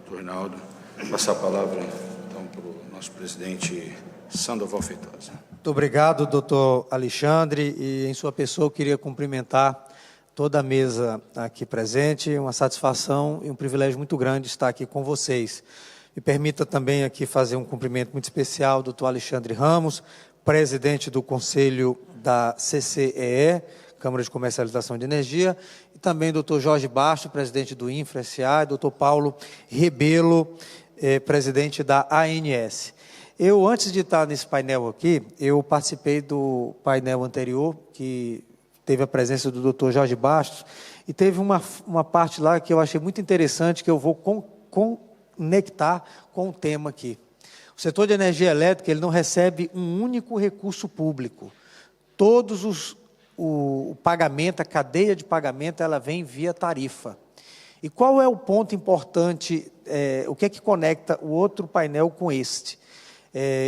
doutor Reinaldo. Vou passar a palavra, então, para o nosso presidente Sandoval Feitosa. Muito obrigado, doutor Alexandre, e em sua pessoa eu queria cumprimentar toda a mesa aqui presente, uma satisfação e um privilégio muito grande estar aqui com vocês. Me permita também aqui fazer um cumprimento muito especial ao doutor Alexandre Ramos, presidente do Conselho da CCEE, Câmara de Comercialização de Energia, e também doutor Jorge Basto, presidente do Infra S.A., e doutor Paulo Rebelo, presidente da ANS. Eu, antes de estar nesse painel aqui, eu participei do painel anterior, que teve a presença do doutor Jorge Bastos, e teve uma parte lá que eu achei muito interessante, que eu vou conectar com o tema aqui. O setor de energia elétrica, ele não recebe um único recurso público. O pagamento, a cadeia de pagamento, ela vem via tarifa. E qual é o ponto importante, o que é que conecta o outro painel com este?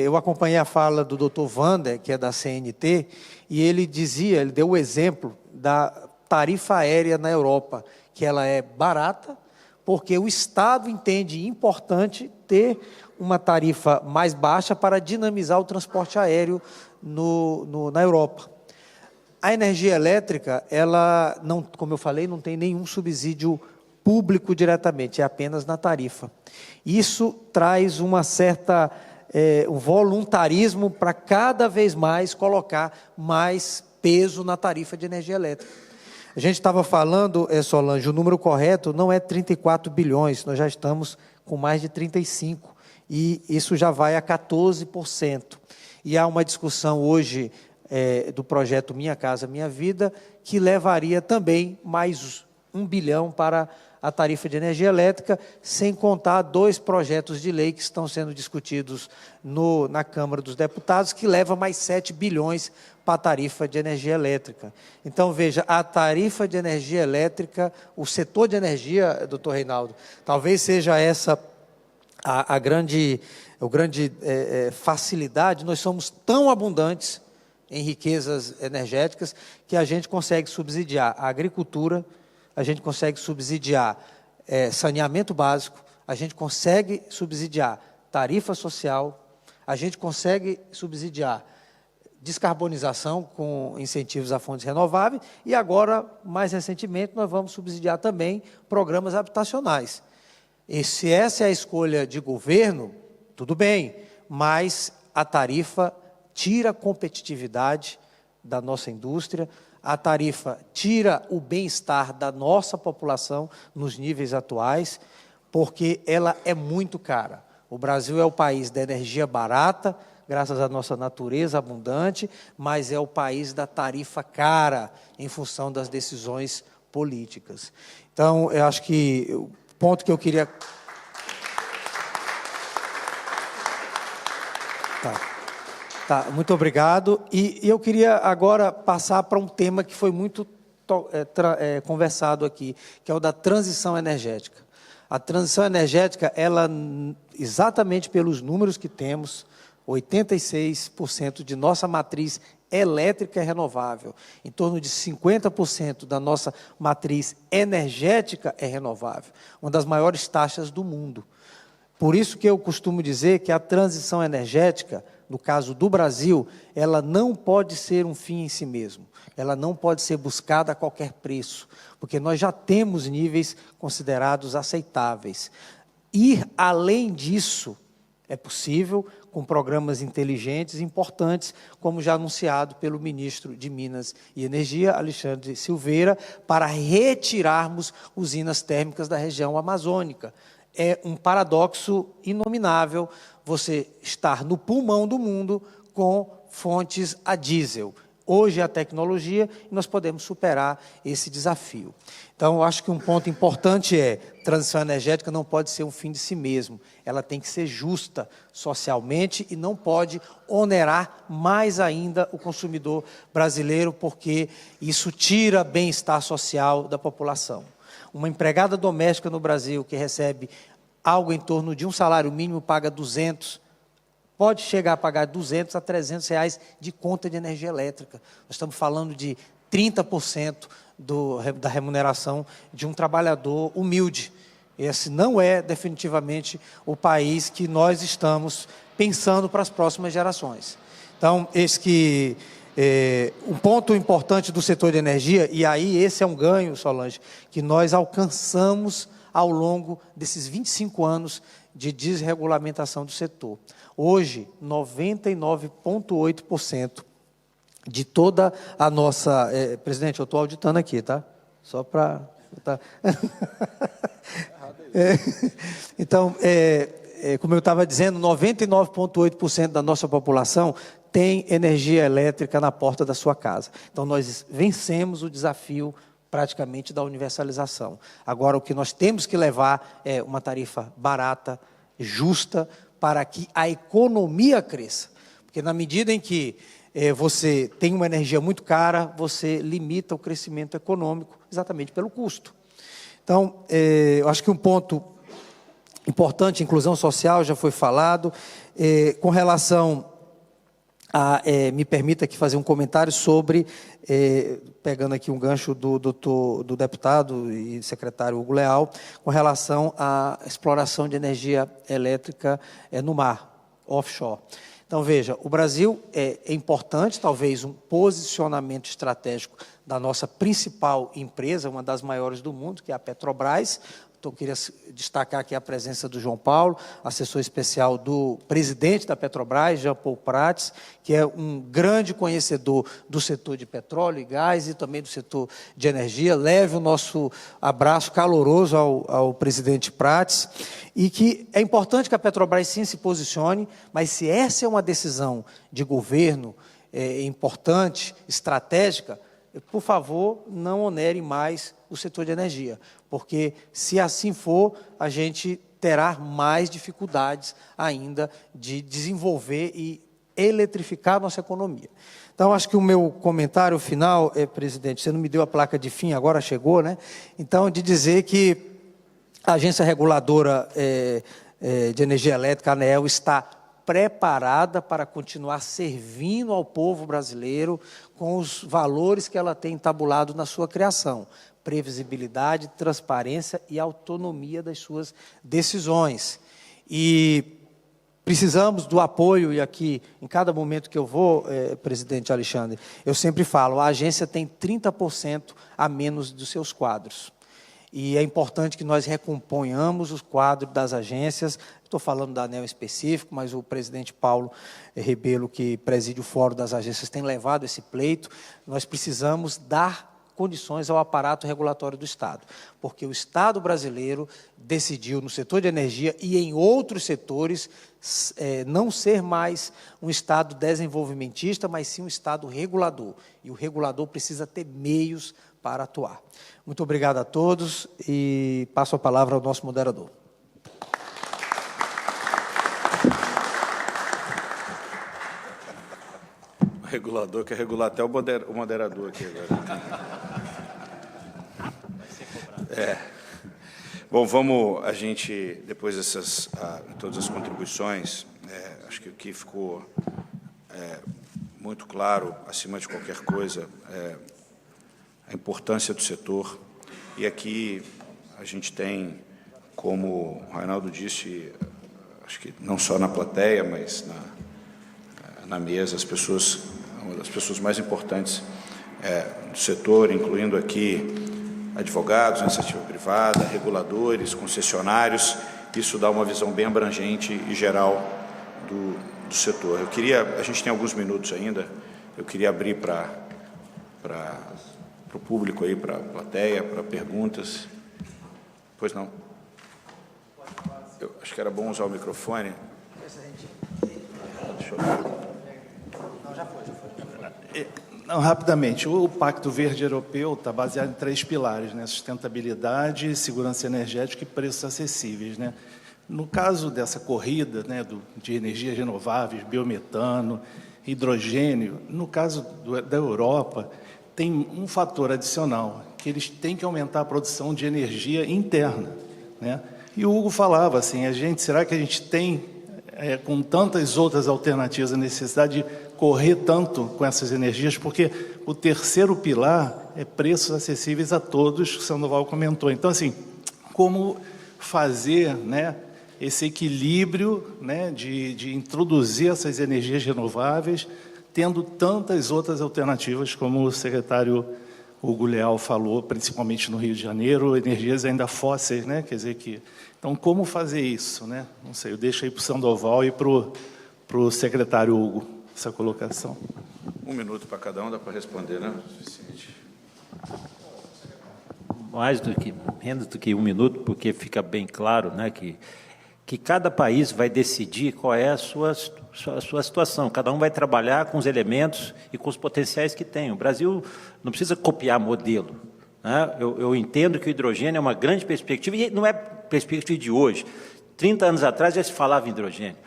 Eu acompanhei a fala do Dr. Wander, que é da CNT, e ele deu o exemplo da tarifa aérea na Europa, que ela é barata, porque o Estado entende importante ter uma tarifa mais baixa para dinamizar o transporte aéreo na Europa. A energia elétrica, ela, não, como eu falei, não tem nenhum subsídio público diretamente, é apenas na tarifa. Isso traz uma certa... um voluntarismo para cada vez mais colocar mais peso na tarifa de energia elétrica. A gente estava falando, Solange, o número correto não é 34 bilhões, nós já estamos com mais de 35, e isso já vai a 14%. E há uma discussão hoje do projeto Minha Casa Minha Vida, que levaria também mais 1 bilhão para a tarifa de energia elétrica, sem contar 2 projetos de lei que estão sendo discutidos na Câmara dos Deputados, que leva mais 7 bilhões para a tarifa de energia elétrica. Então, veja, a tarifa de energia elétrica, o setor de energia, doutor Reinaldo, talvez seja essa a grande facilidade. Nós somos tão abundantes em riquezas energéticas que a gente consegue subsidiar a agricultura, a gente consegue subsidiar saneamento básico, a gente consegue subsidiar tarifa social, a gente consegue subsidiar descarbonização com incentivos a fontes renováveis e agora, mais recentemente, nós vamos subsidiar também programas habitacionais. E se essa é a escolha de governo, tudo bem, mas a tarifa tira a competitividade da nossa indústria, a tarifa tira o bem-estar da nossa população nos níveis atuais, porque ela é muito cara. O Brasil é o país da energia barata, graças à nossa natureza abundante, mas é o país da tarifa cara, em função das decisões políticas. Então, eu acho que o ponto que eu queria... Tá, muito obrigado. E eu queria agora passar para um tema que foi muito conversado aqui, que é o da transição energética. A transição energética, ela, exatamente pelos números que temos, 86% de nossa matriz elétrica é renovável, em torno de 50% da nossa matriz energética é renovável, uma das maiores taxas do mundo. Por isso que eu costumo dizer que a transição energética, no caso do Brasil, ela não pode ser um fim em si mesmo. Ela não pode ser buscada a qualquer preço, porque nós já temos níveis considerados aceitáveis. Ir além disso é possível com programas inteligentes e importantes, como já anunciado pelo ministro de Minas e Energia, Alexandre Silveira, para retirarmos usinas térmicas da região amazônica. É um paradoxo inominável você estar no pulmão do mundo com fontes a diesel. Hoje é a tecnologia e nós podemos superar esse desafio. Então, eu acho que um ponto importante é transição energética não pode ser um fim de si mesmo. Ela tem que ser justa socialmente e não pode onerar mais ainda o consumidor brasileiro, porque isso tira bem-estar social da população. Uma empregada doméstica no Brasil que recebe algo em torno de um salário mínimo paga 200, pode chegar a pagar 200 a 300 reais de conta de energia elétrica. Nós estamos falando de 30% da remuneração de um trabalhador humilde. Esse não é definitivamente o país que nós estamos pensando para as próximas gerações. Então, um ponto importante do setor de energia, e aí esse é um ganho, Solange, que nós alcançamos ao longo desses 25 anos de desregulamentação do setor. Hoje, 99,8% de toda a nossa... presidente, eu estou auditando aqui, tá? Só para... Tá. Então, como eu estava dizendo, 99,8% da nossa população tem energia elétrica na porta da sua casa. Então, nós vencemos o desafio praticamente da universalização. Agora, o que nós temos que levar é uma tarifa barata, justa, para que a economia cresça. Porque na medida em que você tem uma energia muito cara, você limita o crescimento econômico, exatamente pelo custo. Então, eu acho que um ponto importante, inclusão social, já foi falado. Com relação a... me permita aqui fazer um comentário sobre, pegando aqui um gancho do deputado e secretário Hugo Leal, com relação à exploração de energia elétrica no mar, offshore. Então, veja, o Brasil é importante, talvez um posicionamento estratégico da nossa principal empresa, uma das maiores do mundo, que é a Petrobras. Então, eu queria destacar aqui a presença do João Paulo, assessor especial do presidente da Petrobras, Jean Paul Prats, que é um grande conhecedor do setor de petróleo e gás e também do setor de energia. Leve o nosso abraço caloroso ao presidente Prats. E que é importante que a Petrobras sim se posicione, mas se essa é uma decisão de governo importante, estratégica, por favor, não onere mais o setor de energia, porque se assim for, a gente terá mais dificuldades ainda de desenvolver e eletrificar a nossa economia. Então, acho que o meu comentário final, presidente, você não me deu a placa de fim, agora chegou, né? Então, de dizer que a Agência Reguladora de Energia Elétrica, a ANEEL, está preparada para continuar servindo ao povo brasileiro com os valores que ela tem tabulado na sua criação: previsibilidade, transparência e autonomia das suas decisões. E precisamos do apoio, e aqui, em cada momento que eu vou, presidente Alexandre, eu sempre falo, a agência tem 30% a menos dos seus quadros. E é importante que nós recomponhamos os quadros das agências. Estou falando da ANEEL específico, mas o presidente Paulo Rebelo, que preside o Fórum das Agências, tem levado esse pleito. Nós precisamos dar condições ao aparato regulatório do Estado, porque o Estado brasileiro decidiu, no setor de energia e em outros setores, não ser mais um Estado desenvolvimentista, mas sim um Estado regulador. E o regulador precisa ter meios para atuar. Muito obrigado a todos e passo a palavra ao nosso moderador. O regulador quer regular até o moderador aqui agora. Bom, vamos, a gente, depois dessas, todas as contribuições, acho que o que ficou muito claro, acima de qualquer coisa, a importância do setor. E aqui a gente tem, como o Reinaldo disse, acho que não só na plateia, mas na mesa, uma das pessoas mais importantes do setor, incluindo aqui advogados, iniciativa privada, reguladores, concessionários. Isso dá uma visão bem abrangente e geral do setor. A gente tem alguns minutos ainda, eu queria abrir para o público aí, para a plateia, para perguntas. Pois não? Eu acho que era bom usar o microfone. Deixa eu ver. Não, já foi. Não, rapidamente, o Pacto Verde Europeu está baseado em 3 pilares, né? Sustentabilidade, segurança energética e preços acessíveis, né? No caso dessa corrida, né, de energias renováveis, biometano, hidrogênio, no caso da Europa, tem um fator adicional, que eles têm que aumentar a produção de energia interna, né? E o Hugo falava assim, será que a gente tem, com tantas outras alternativas, a necessidade de correr tanto com essas energias? Porque o terceiro pilar é preços acessíveis a todos, que o Sandoval comentou. Então, assim, como fazer, né, esse equilíbrio, né, de introduzir essas energias renováveis, tendo tantas outras alternativas, como o secretário Hugo Leal falou, principalmente no Rio de Janeiro, energias ainda fósseis, né? Quer dizer que... Então, como fazer isso, né? Não sei, eu deixo aí para o Sandoval e para o secretário Hugo essa colocação. 1 minuto para cada um, dá para responder, né? Suficiente. Menos do que 1 minuto, porque fica bem claro, né, que cada país vai decidir qual é a sua situação. Cada um vai trabalhar com os elementos e com os potenciais que tem. O Brasil não precisa copiar modelo, né? Eu entendo que o hidrogênio é uma grande perspectiva, e não é perspectiva de hoje. 30 anos atrás já se falava em hidrogênio.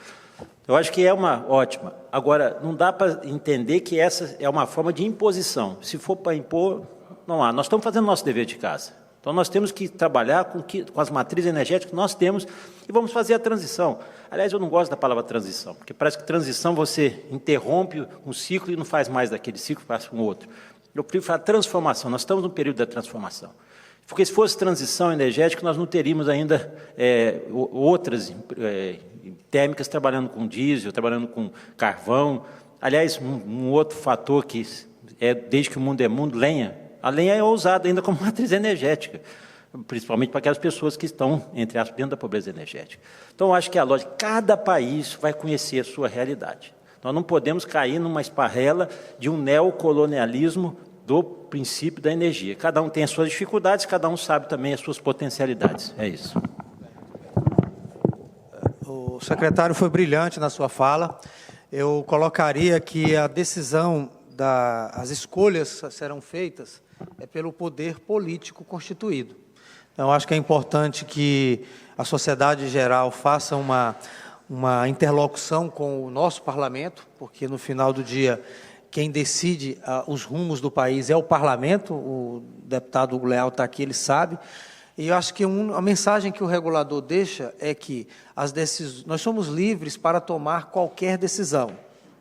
Eu acho que é uma ótima. Agora, não dá para entender que essa é uma forma de imposição. Se for para impor, não há. Nós estamos fazendo nosso dever de casa. Então, nós temos que trabalhar com as matrizes energéticas que nós temos e vamos fazer a transição. Aliás, eu não gosto da palavra transição, porque parece que transição você interrompe um ciclo e não faz mais daquele ciclo, faz um outro. Eu prefiro falar transformação. Nós estamos no período da transformação. Porque se fosse transição energética, nós não teríamos ainda outras térmicas trabalhando com diesel, trabalhando com carvão. Aliás, um outro fator que desde que o mundo é mundo, lenha. A lenha é usada ainda como matriz energética, principalmente para aquelas pessoas que estão, entre aspas, dentro da pobreza energética. Então, eu acho que a lógica, cada país vai conhecer a sua realidade. Nós não podemos cair numa esparrela de um neocolonialismo do princípio da energia. Cada um tem as suas dificuldades, cada um sabe também as suas potencialidades. É isso. O secretário foi brilhante na sua fala. Eu colocaria que a decisão, as escolhas serão feitas pelo poder político constituído. Então, acho que é importante que a sociedade em geral faça uma interlocução com o nosso parlamento, porque no final do dia quem decide os rumos do país é o parlamento. O deputado Hugo Leal está aqui, ele sabe. E eu acho que a mensagem que o regulador deixa é que nós somos livres para tomar qualquer decisão,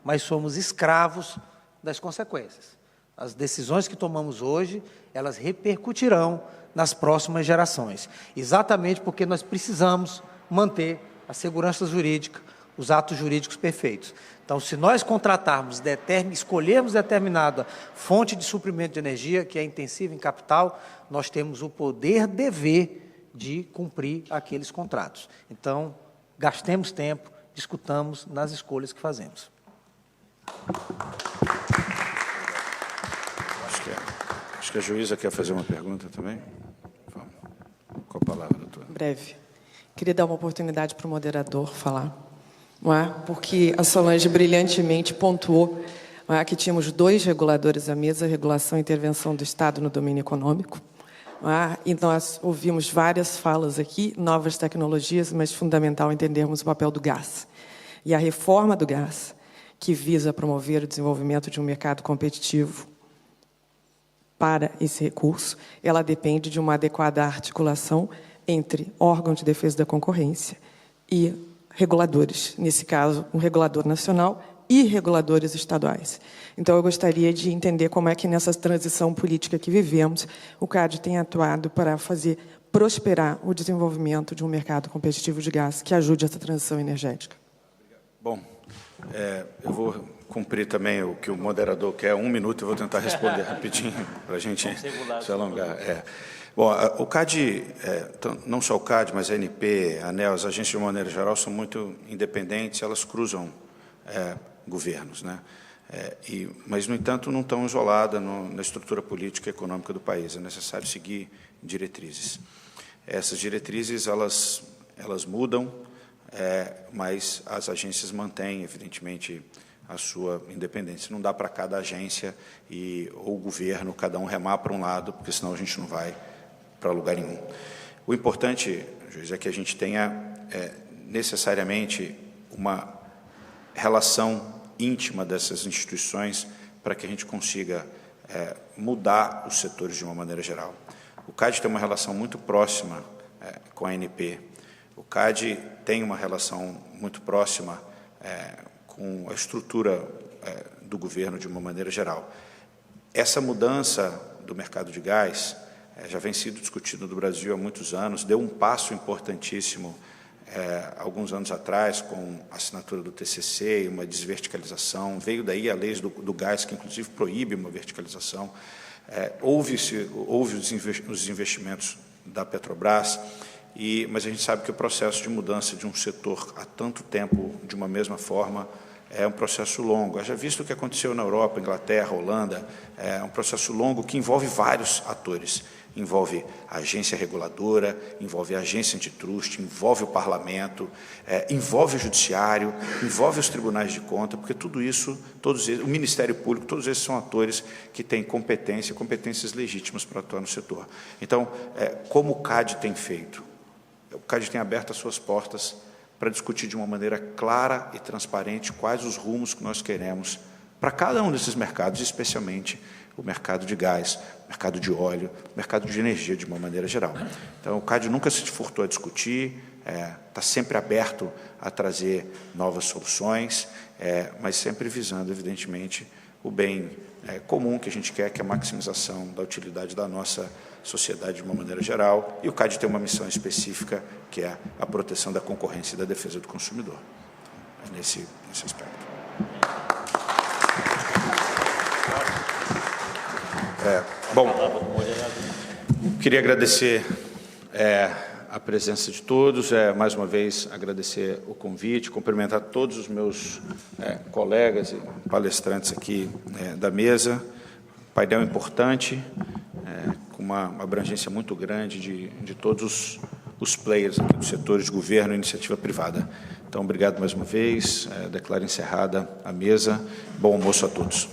mas somos escravos das consequências. As decisões que tomamos hoje, elas repercutirão nas próximas gerações, exatamente porque nós precisamos manter a segurança jurídica, os atos jurídicos perfeitos. Então, se nós contratarmos, escolhermos determinada fonte de suprimento de energia, que é intensiva em capital, nós temos o dever de cumprir aqueles contratos. Então, gastemos tempo, discutamos nas escolhas que fazemos. Acho que a juíza quer fazer uma pergunta também. Vamos. Com a palavra, doutora. Breve. Queria dar uma oportunidade para o moderador falar, não é? Porque a Solange brilhantemente pontuou, não é, que tínhamos 2 reguladores à mesa, regulação e intervenção do Estado no domínio econômico. Não é? E nós ouvimos várias falas aqui, novas tecnologias, mas fundamental entendermos o papel do gás. E a reforma do gás, que visa promover o desenvolvimento de um mercado competitivo para esse recurso, ela depende de uma adequada articulação entre órgãos de defesa da concorrência e reguladores, nesse caso, um regulador nacional e reguladores estaduais. Então, eu gostaria de entender como é que, nessa transição política que vivemos, o CAD tem atuado para fazer prosperar o desenvolvimento de um mercado competitivo de gás que ajude essa transição energética. Bom, Eu vou cumprir também o que o moderador quer, 1 minuto, eu vou tentar responder rapidinho, para a gente se alongar. Bom, o CAD, não só o CAD, mas a ANP, a ANEEL, as agências de uma maneira geral são muito independentes, elas cruzam governos, né? Mas, no entanto, não estão isoladas na estrutura política e econômica do país. É necessário seguir diretrizes. Essas diretrizes, elas mudam, mas as agências mantêm, evidentemente, a sua independência. Não dá para cada agência ou governo, cada um remar para um lado, porque senão a gente não vai para lugar nenhum. O importante, juiz, é que a gente tenha necessariamente uma relação íntima dessas instituições para que a gente consiga mudar os setores de uma maneira geral. O CAD tem uma relação muito próxima com a ANP. O CAD tem uma relação muito próxima com a estrutura do governo de uma maneira geral. Essa mudança do mercado de gás já vem sido discutido no Brasil há muitos anos, deu um passo importantíssimo alguns anos atrás, com a assinatura do TCC e uma desverticalização. Veio daí a lei do gás, que inclusive proíbe uma verticalização. Houve os investimentos da Petrobras, mas a gente sabe que o processo de mudança de um setor há tanto tempo de uma mesma forma é um processo longo. Já visto o que aconteceu na Europa, Inglaterra, Holanda, é um processo longo que envolve vários atores. Envolve a agência reguladora, envolve a agência antitruste, envolve o parlamento, envolve o judiciário, envolve os tribunais de conta, porque tudo isso, o Ministério Público, todos esses são atores que têm competências legítimas para atuar no setor. Então, como o CAD tem feito? O CAD tem aberto as suas portas para discutir de uma maneira clara e transparente quais os rumos que nós queremos para cada um desses mercados, especialmente o mercado de gás, o mercado de óleo, o mercado de energia de uma maneira geral. Então, o CAD nunca se furtou a discutir, está sempre aberto a trazer novas soluções, mas sempre visando, evidentemente, o bem comum que a gente quer, que é a maximização da utilidade da nossa sociedade de uma maneira geral, e o CAD tem uma missão específica, que é a proteção da concorrência e da defesa do consumidor, nesse aspecto. Bom, queria agradecer a presença de todos, mais uma vez agradecer o convite, cumprimentar todos os meus colegas e palestrantes aqui da mesa, painel importante, com uma abrangência muito grande de todos os players aqui dos setores de governo e iniciativa privada. Então, obrigado mais uma vez, declaro encerrada a mesa, bom almoço a todos.